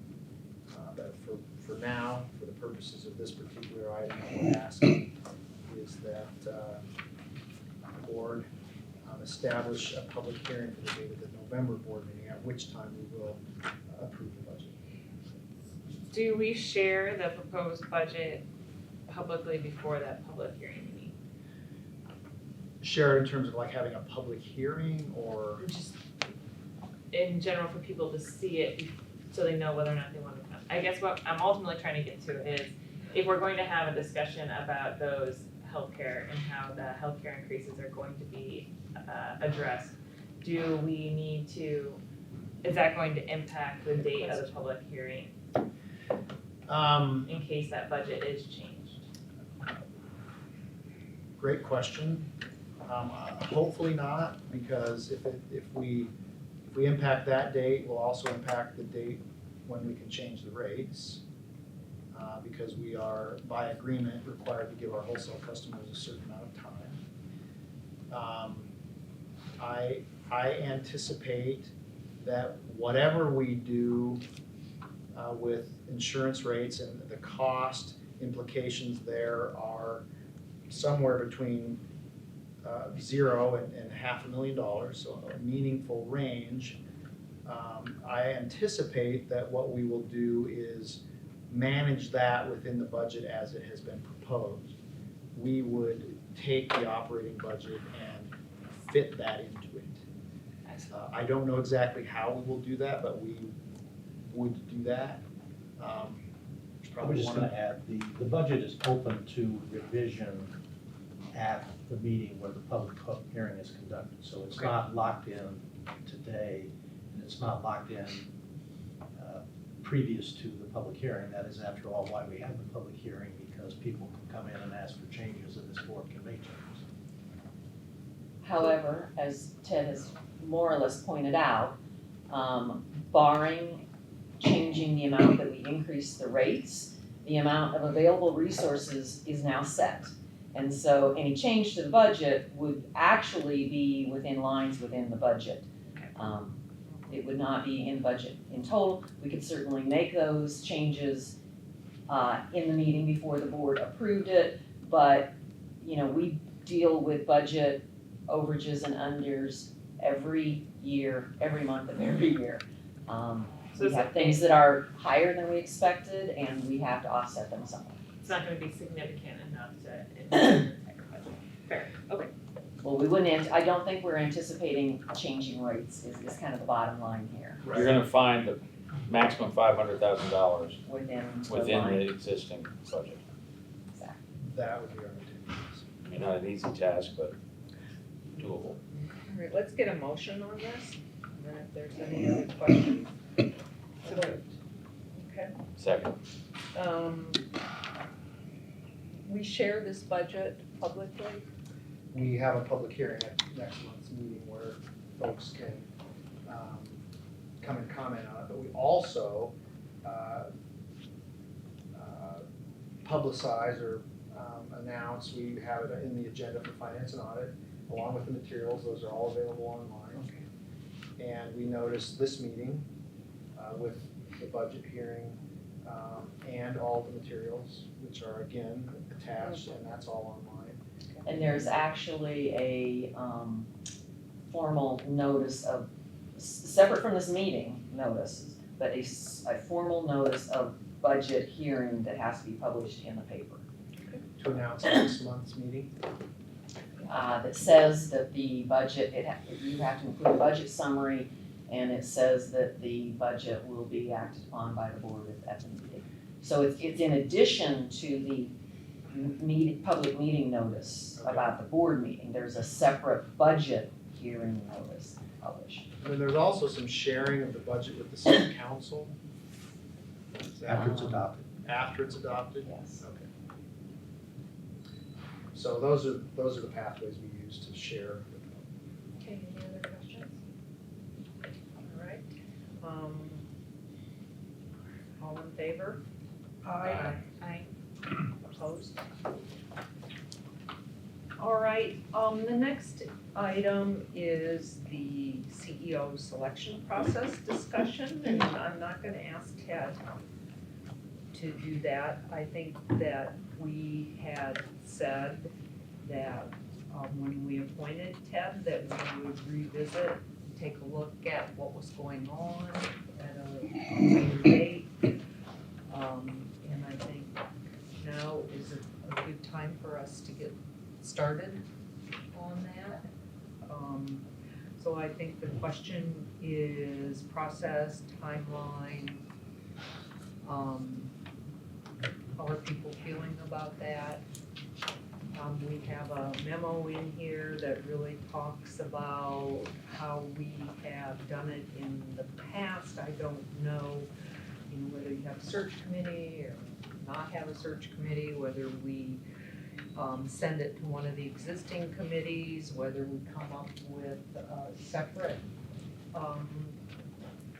But for now, for the purposes of this particular item, what we're asking is that the board establish a public hearing for the date of the November board meeting, at which time we will approve the budget. Do we share the proposed budget publicly before that public hearing meeting? Share it in terms of like having a public hearing or? Just in general for people to see it so they know whether or not they want to come. I guess what I'm ultimately trying to get to is if we're going to have a discussion about those healthcare and how the healthcare increases are going to be addressed, do we need to, is that going to impact the date of the public hearing in case that budget is changed? Great question. Hopefully not, because if we impact that date, we'll also impact the date when we can change the rates. Because we are, by agreement, required to give our wholesale customers a certain amount of time. I anticipate that whatever we do with insurance rates and the cost implications there are somewhere between $0 and $500,000, so a meaningful range. I anticipate that what we will do is manage that within the budget as it has been proposed. We would take the operating budget and fit that into it. I don't know exactly how we will do that, but we would do that. I was just gonna add, the budget is open to revision at the meeting where the public hearing is conducted. So it's not locked in today, and it's not locked in previous to the public hearing. That is, after all, why we have the public hearing, because people can come in and ask for changes, and this board can make changes. However, as Ted has more or less pointed out, barring changing the amount that we increase the rates, the amount of available resources is now set. And so any change to the budget would actually be within lines within the budget. It would not be in budget in total. We could certainly make those changes in the meeting before the board approved it, but, you know, we deal with budget overages and unders every year, every month of every year. So We is have it- things that are higher than we expected, and we have to offset them somewhat. It's not gonna be significant enough to impact the entire budget. Fair, okay. Well, we wouldn't, I don't think we're anticipating changing rates is kind of the bottom line here, You're gonna find the maximum $500,000 within the within line. the existing budget. That would be our intention. I mean, not an easy task, but doable. All right, let's get a motion on this, and then if there's any other questions. Okay. Second. We share this budget publicly. We have a public hearing at next month's meeting where folks can come and comment on it, but we also publicize or announce, we have it in the agenda for finance and audit, along with the materials, those are all available online. And we noticed this meeting with the budget hearing and all the materials, which are again attached, and that's all online. And there's actually a formal notice of, separate from this meeting notice, but a formal notice of budget hearing that has to be published in the paper. To announce next month's meeting. That says that the budget, you have to include a budget summary, and it says that the budget will be acted upon by the board at the meeting. So it's in addition to the public meeting notice about the board meeting, there's a separate budget hearing notice published. And then there's also some sharing of the budget with the city council. After it's adopted. After it's adopted? Yes. Okay. So those are the pathways we use to share. Okay, any other questions? All right. All in favor? Aye. Aye. Opposed? All right, the next item is the CEO selection process discussion, and I'm not gonna ask Ted to do that. I think that we had said that, when we appointed Ted, that we would revisit, take a look at what was going on at a later date. And I think now is a good time for us to get started on that. So I think the question is process, timeline. How are people feeling about that? We have a memo in here that really talks about how we have done it in the past. I don't know, whether you have a search committee or not have a search committee, whether we send it to one of the existing committees, whether we come up with a separate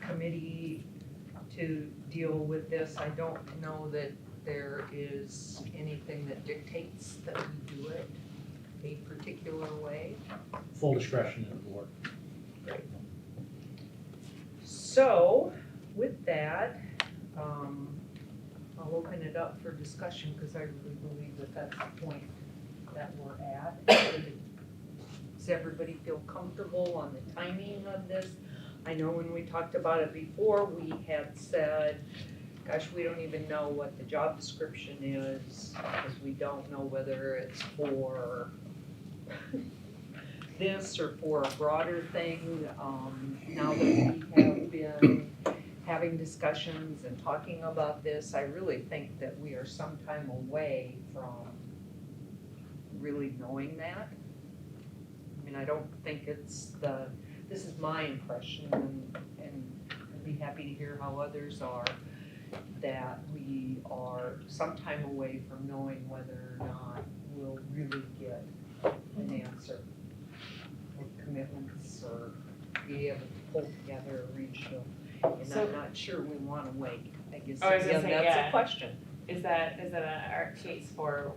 committee to deal with this. I don't know that there is anything that dictates that we do it a particular way. Full discretion of the board. So, with that, I'll open it up for discussion, because I really believe that that's the point that we're at. Does everybody feel comfortable on the timing of this? I know when we talked about it before, we had said, gosh, we don't even know what the job description is, because we don't know whether it's for this or for a broader thing. Now that we have been having discussions and talking about this, I really think that we are some time away from really knowing that. I mean, I don't think this is my impression, and I'd be happy to hear how others are. that we are some time away from knowing whether or not we'll really get an answer or commitments or be able to pull together a regional. And So- I'm not sure we wanna wait, I guess, Oh, I was gonna again, say, that's yeah. a question. Is that a case for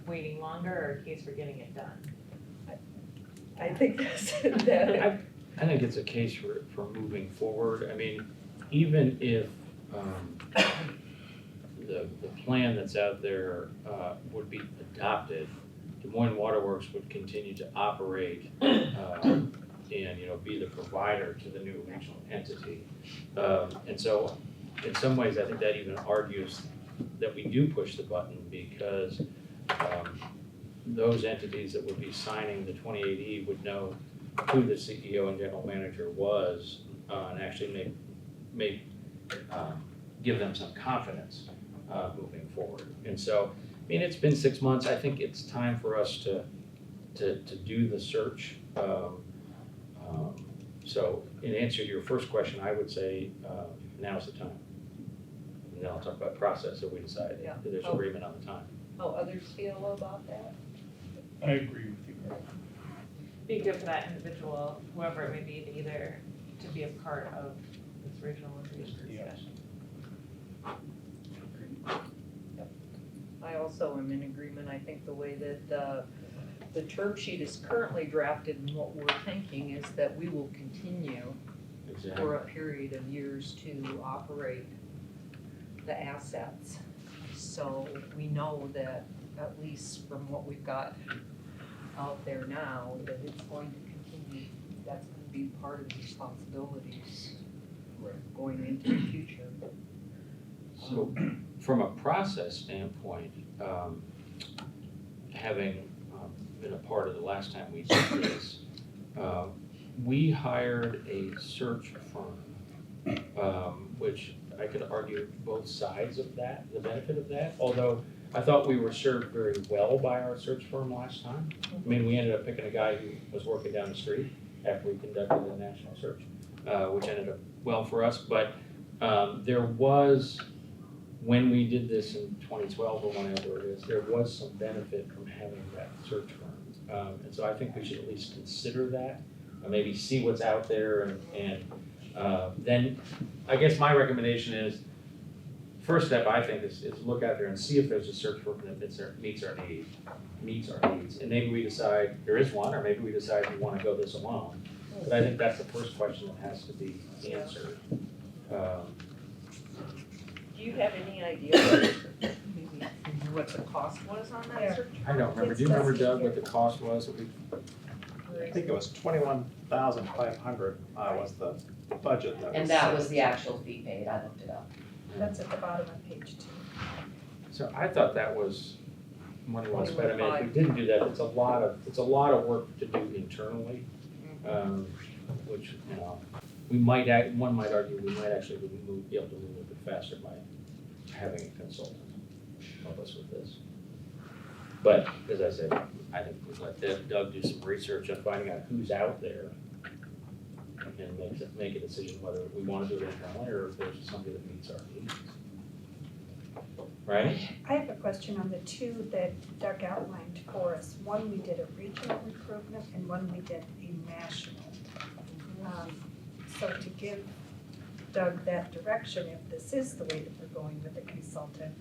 waiting longer or a case for getting it done? I think that, I think it's a case for moving forward. I mean, even if, the plan that's out there, would be adopted, Des Moines Waterworks would continue to operate, and, be the provider to the new regional entity. And so, in some ways, I think that even argues that we do push the button because, those entities that would be signing the 28E would know who the CEO and general manager was, and actually give them some confidence moving forward. And so, I mean, it's been 6 months. I think it's time for us to do the search. So, in answer to your first question, I would say now's the time. And then I'll talk about process if we decide Yeah. that there's agreement on the time. how others feel about that? I agree with you, Greg. Be good for that individual, whoever it may be, to either to be a part of this regionalization Yeah. discussion. I also am in agreement. I think the way that the term sheet is currently drafted and what we're thinking is that we will continue for a period of years to operate the assets. So we know that, at least from what we've got out there now, that it's going to continue. That's going to be part of the responsibilities going into the future. So, from a process standpoint, having been a part of the last time we did this, we hired a search firm, which I could argue both sides of that, the benefit of that, although I thought we were served very well by our search firm last time. I mean, we ended up picking a guy who was working down the street after we conducted a national search, which ended up well for us, but there was, when we did this in 2012 or whenever it is, there was some benefit from having that search firm. And so I think we should at least consider that, maybe see what's out there and then I guess my recommendation is, first step I think is look out there and see if there's a search firm that meets our needs. And maybe we decide there is one, or maybe we decide we want to go this alone. But I think that's the first question that has to be answered. Do you have any idea what the cost was on that search? I don't remember. Do you remember, Doug, what the cost was that we? I think it was 21,500 was the budget that was. And that was the actual fee paid, I looked it up. That's at the bottom of page 2. So I thought that was money well spent. I mean, if we didn't do that, it's a lot of work to do internally, which, one might argue we might actually be able to move a bit faster by having a consultant help us with this. But, as I said, I think we let Doug do some research on finding out who's out there and make a decision whether we want to do it internally or if there's somebody that meets our needs. Right? I have a question on the two that Doug outlined for us. One, we did a regional recruitment, and one we did a national. So to give Doug that direction, if this is the way that we're going with a consultant,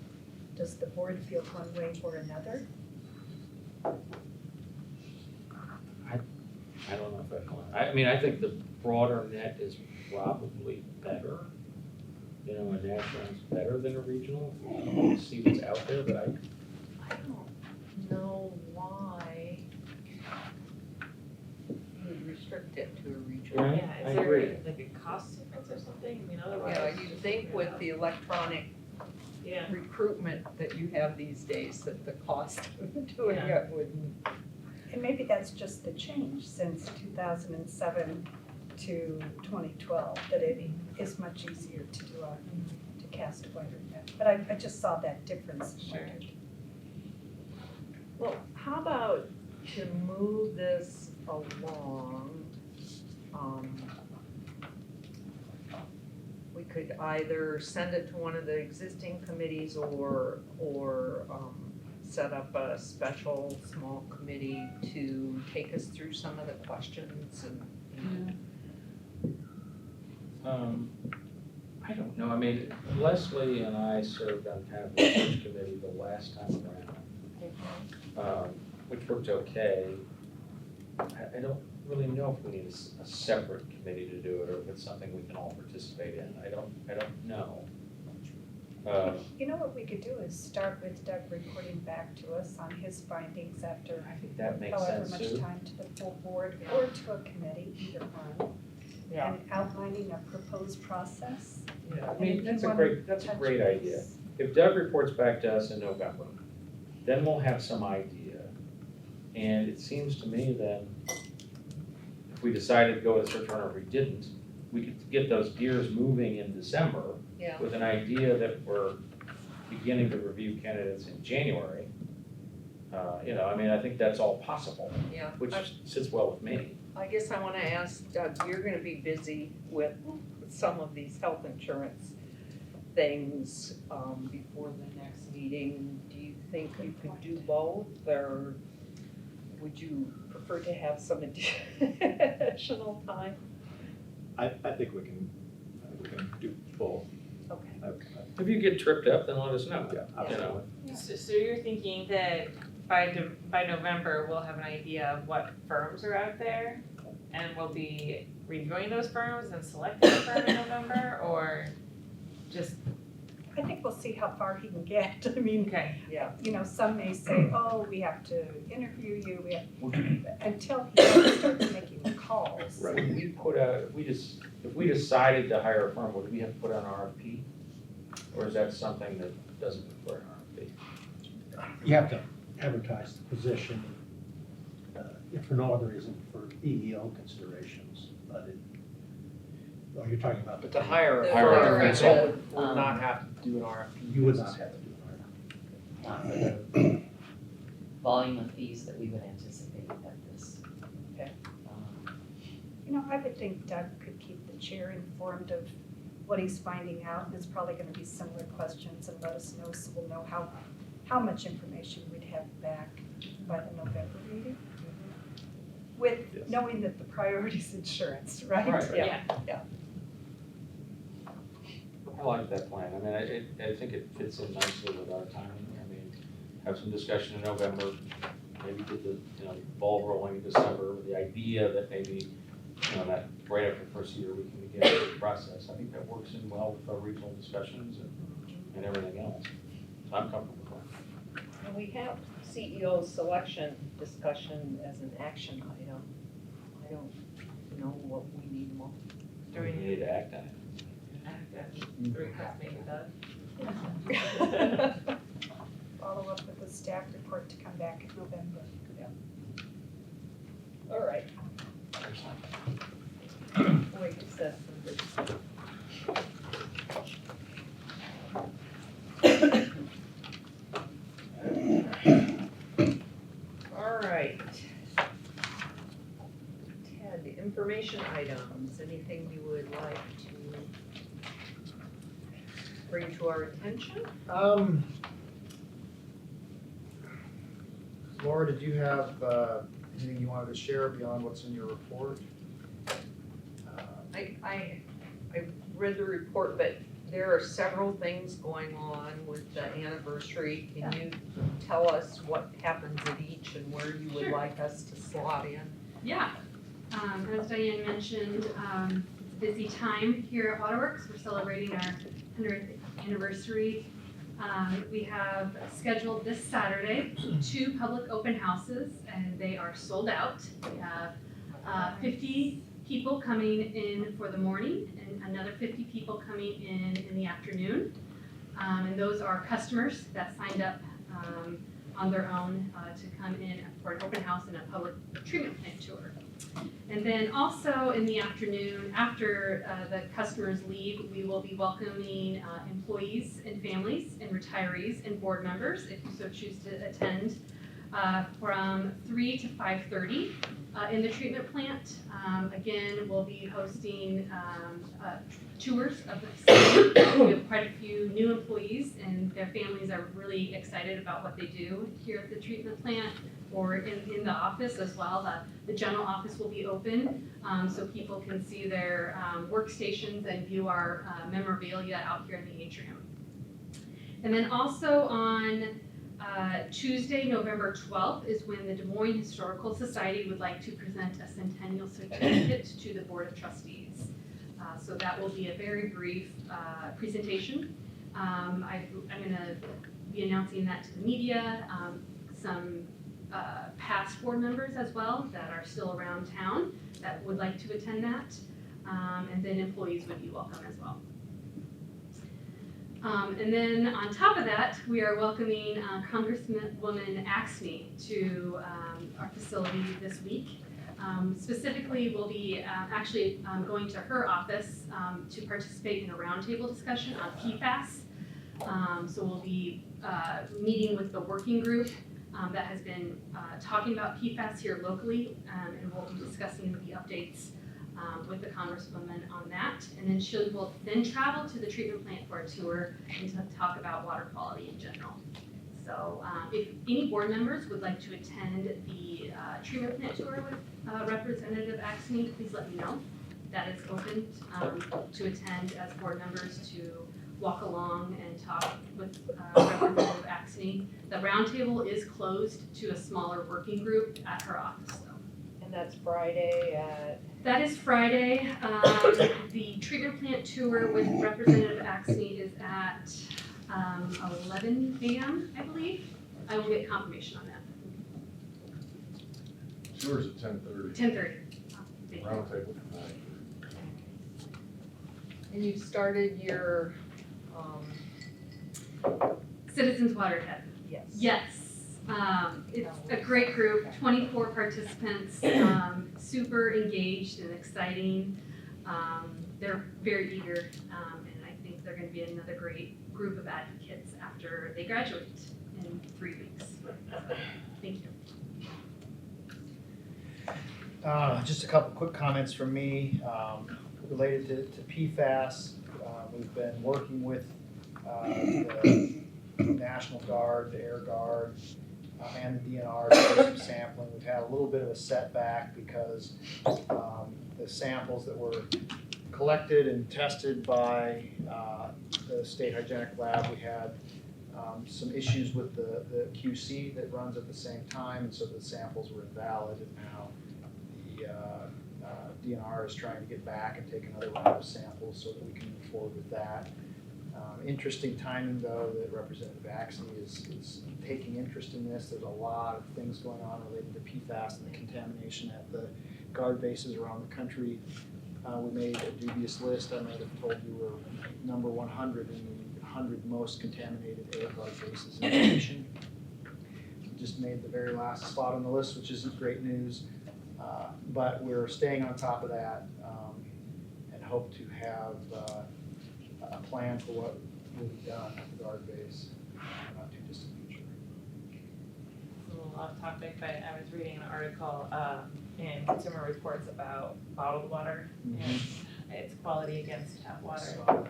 does the board feel one way or another? I don't know if I think the broader net is probably better. A national is better than a regional. We'll see what's out there, but I don't know why you would restrict it to a regional. Right. Yeah, I is there agree. like a cost difference or something? I mean, otherwise. Yeah, you'd think with the electronic Yeah. recruitment that you have these days, that the cost of doing it wouldn't. And maybe that's just the change since 2007 to 2012, that it is much easier to do to cast a wider net. But I just saw that difference and wondered. Well, how about to move this along, we could either send it to one of the existing committees or set up a special small committee to take us through some of the questions and. I don't know, I mean, Leslie and I served on kind of the search committee the last time around, which worked okay. I don't really know if we need a separate committee to do it, or if it's something we can all participate in, I don't know. You know what we could do is start with Doug reporting back to us on his findings after I think that makes however sense, much Sue. time to the full board or to a committee, either one. Yeah. And outlining a proposed process. Yeah, I And mean, if that's you a wanna great, that's a touch great base- idea. If Doug reports back to us in November, then we'll have some idea. And it seems to me then, if we decided to go with a search warrant or if we didn't, we could get those gears moving in December Yeah. with an idea that we're beginning to review candidates in January. I mean, I think that's all possible, Yeah. which sits well with me. I guess I wanna ask Doug, you're gonna be busy with some of these health insurance things, before the next meeting. Do you think you could do both, or would you prefer to have some additional time? I think we can do both. Okay. If you get tripped up, then let us know. Yeah, absolutely. So you're thinking that by November, we'll have an idea of what firms are out there? And we'll be reviewing those firms and selecting a firm in November, or just, I think we'll see how far he can get. I mean, okay, some may say, oh, we have to interview you, until he starts making the calls. Right. Would we put out, if we decided to hire a firm, would we have to put out an RFP? Or is that something that doesn't require an RFP? You have to advertise the position, if for no other reason, for EEO considerations, but you're talking about. But to hire a Hire a firm, consultant. would not have to do an RFP. You would not have to do it. Volume of fees that we would anticipate at this. Okay. I would think Doug could keep the chair informed of what he's finding out, and it's probably gonna be similar questions, and let us know, so we'll know how much information we'd have back by the November meeting. With Yes. knowing that the priority is insurance, right? Right. Yeah. I like that plan. I mean, I think it fits in nicely with our timing. I mean, have some discussion in November, maybe get the, ball rolling in December with the idea that maybe, that right after the first year, we can begin the process. I think that works in well with our regional discussions and everything else. So I'm comfortable with that. And we have CEO selection discussion as an action item. I don't know what we need more. do we We need need to act on it. to request maybe Doug? Follow up with the staff report to come back in November. All right. Wait, is that something? All right. Ted, information items, anything you would like to bring to our attention? Laura, did you have anything you wanted to share beyond what's in your report? I read the report, but there are several things going on with the anniversary. Can you tell us what happens at each and where you would Sure. like us to slot in? Yeah, as Diane mentioned, it's a busy time here at Waterworks. We're celebrating our 100th anniversary. We have scheduled this Saturday 2 public open houses, and they are sold out. We have 50 people coming in for the morning and another 50 people coming in the afternoon. And those are customers that signed up on their own to come in for an open house and a public treatment plant tour. And then also in the afternoon, after the customers leave, we will be welcoming employees and families and retirees and board members, if you so choose to attend, from 3 to 5:30 in the treatment plant. Again, we'll be hosting tours of the facility. We have quite a few new employees, and their families are really excited about what they do here at the treatment plant or in the office as well. The general office will be open, so people can see their workstations and view our memorabilia out here in the atrium. And then also on Tuesday, November 12th, is when the Des Moines Historical Society would like to present a centennial certificate to the Board of Trustees. So that will be a very brief presentation. I'm going to be announcing that to the media, some past board members as well that are still around town that would like to attend that, and then employees would be welcome as well. And then on top of that, we are welcoming Congresswoman Axney to our facility this week. Specifically, we'll be actually going to her office to participate in a roundtable discussion on PFAS. So we'll be meeting with the working group that has been talking about PFAS here locally, and we'll be discussing the updates with the Congresswoman on that. And then she will then travel to the treatment plant for a tour and to talk about water quality in general. So if any board members would like to attend the treatment plant tour with Representative Axney, please let me know. That is open to attend as board members to walk along and talk with Representative Axney. The roundtable is closed to a smaller working group at her office though. And that's Friday at? That is Friday. The treatment plant tour with Representative Axney is at 11 a.m., I believe. I will get confirmation on that. Yours at 10:30. 10:30. Roundtable tonight. And you've started your, Citizens Waterhead. yes. Yes. It's a great group, 24 participants, super engaged and exciting. They're very eager, and I think they're going to be another great group of advocates after they graduate in 3 weeks. Thank you. Just a couple quick comments from me related to PFAS. We've been working with the National Guard, the Air Guard, and the DNR to do some sampling. We've had a little bit of a setback because the samples that were collected and tested by the State Hygienic Lab, we had some issues with the QC that runs at the same time, and so the samples were invalid, and now the DNR is trying to get back and take another round of samples so that we can move forward with that. Interesting timing, though, that Representative Axney is taking interest in this. There's a lot of things going on related to PFAS and the contamination at the guard bases around the country. We made a dubious list. I might have told you we're number 100 in the 100 most contaminated air guard bases in the nation. We just made the very last spot on the list, which isn't great news. But we're staying on top of that and hope to have a plan for what will be done at the guard base in the not too distant future. It's a little off topic, but I was reading an article in Consumer Reports about bottled water and its quality against tap water.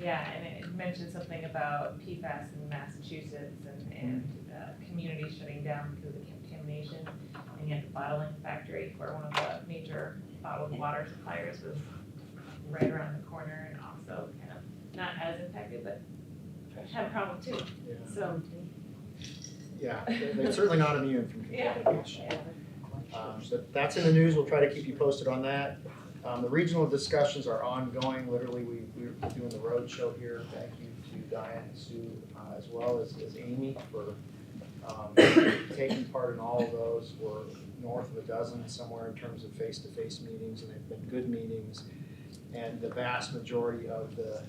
Yeah, and it mentioned something about PFAS in Massachusetts and communities shutting down because of the contamination. And yet the bottling factory for one of the major bottled water suppliers was right around the corner and also kind of not as impacted, but had a problem too. Yeah. So. Yeah, they're certainly not immune from contamination. So that's in the news. We'll try to keep you posted on that. The regional discussions are ongoing. Literally, we're doing the road show here. Thank you to Diane and Sue, as well as Amy for taking part in all of those. We're north of a dozen somewhere in terms of face-to-face meetings, and they've been good meetings. And the vast majority of the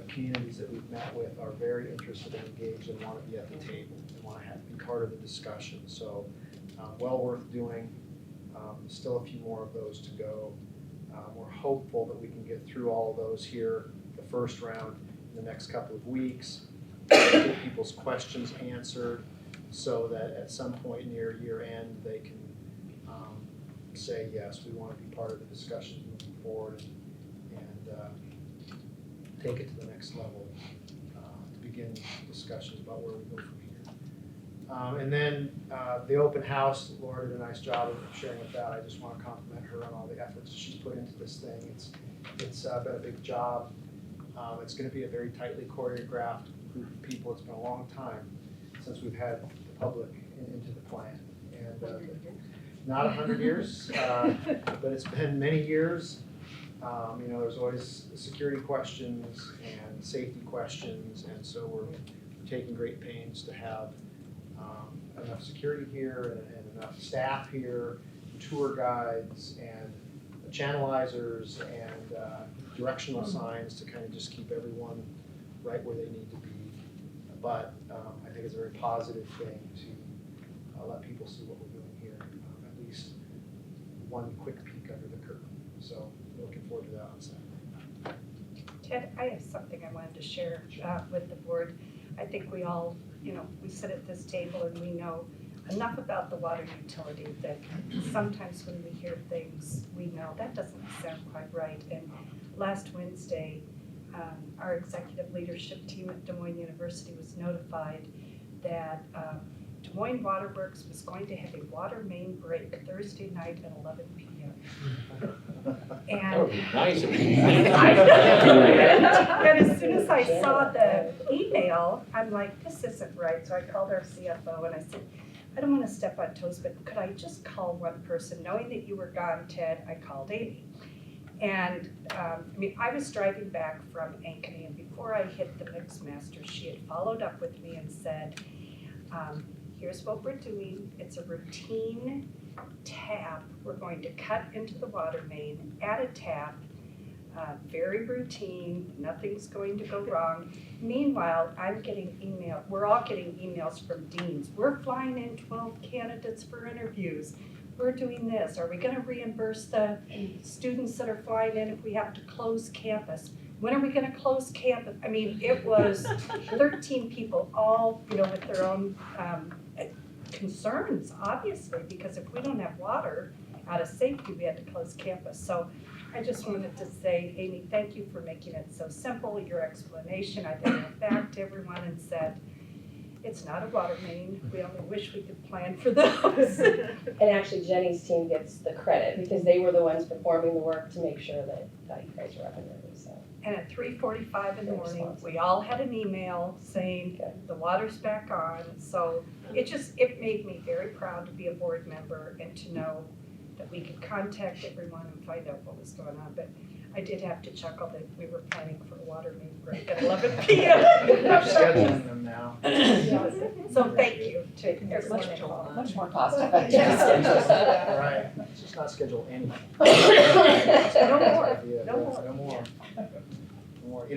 communities that we've met with are very interested and engaged and want to be at the table and want to be part of the discussion. So well worth doing. Still a few more of those to go. We're hopeful that we can get through all of those here, the first round, in the next couple of weeks, get people's questions answered, so that at some point near year end, they can say, yes, we want to be part of the discussion moving forward and take it to the next level, to begin discussions about where we go from here. And then the open house, Laura did a nice job of sharing with that. I just want to compliment her on all the efforts she's put into this thing. It's been a big job. It's going to be a very tightly choreographed group of people. It's been a long time since we've had the public into the plan. And not 100 years, but it's been many years. There's always security questions and safety questions, and so we're taking great pains to have enough security here and enough staff here, tour guides and channelizers and directional signs to kind of just keep everyone right where they need to be. But I think it's a very positive thing to let people see what we're doing here, at least one quick peek under the curtain. So looking forward to that on Saturday. Ted, I have something I wanted to share with the board. I think we all, we sit at this table and we know enough about the water utility that sometimes when we hear things, we know that doesn't sound quite right. And last Wednesday, our executive leadership team at Des Moines University was notified that Des Moines Waterworks was going to have a water main break Thursday night at 11 p.m. That would be nice if we. And as soon as I saw the email, I'm like, this isn't right. So I called our CFO and I said, I don't want to step on toes, but could I just call one person? Knowing that you were gone, Ted, I called Amy. And I was driving back from Ankeny, and before I hit the Mixmaster, she had followed up with me and said, here's what we're doing. It's a routine tap. We're going to cut into the water main, add a tap, very routine, nothing's going to go wrong. Meanwhile, I'm getting we're all getting emails from deans. We're flying in 12 candidates for interviews. We're doing this. Are we gonna reimburse the students that are flying in if we have to close campus? When are we gonna close campus? I mean, it was 13 people, all, with their own concerns, obviously, because if we don't have water, out of safety, we had to close campus. So I just wanted to say, Amy, thank you for making it so simple, your explanation. I then went back to everyone and said, it's not a water main. We only wish we could plan for those. And actually Jenny's team gets the credit because they were the ones performing the work to make sure that you guys were up and running, so. And at 3:45 in the morning, we all had an email saying the water's back on. So it made me very proud to be a board member and to know that we could contact everyone and find out what was going on. But I did have to chuckle that we were planning for a water main break at 11 p.m. Scheduling them now. So thank you to everyone Much involved. much more cost effective to schedule that. Right, let's just not schedule anything. No more. No more.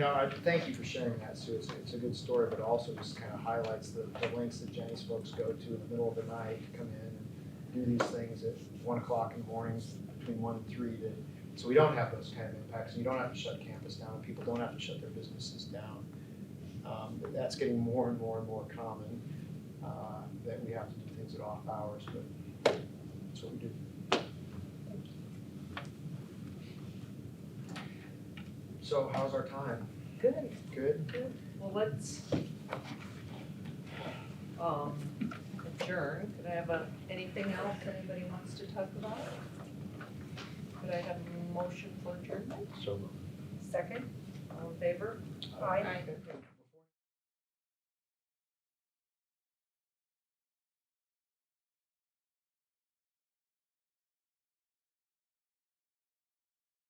I thank you for sharing that, Sue. It's a good story, but it also just kind of highlights the lengths that Jenny's folks go to in the middle of the night to come in and do these things at 1 o'clock in the mornings, between 1 and 3 so we don't have those kind of impacts, and you don't have to shut campus down, and people don't have to shut their businesses down. That's getting more and more and more common, that we have to do things at off hours, but that's what we do. So how's our time? Good. Good? Well, let's adjourn. Could I have anything else anybody wants to talk about? Could I have a motion for adjournment? So Second? All in favor? Aye. Good.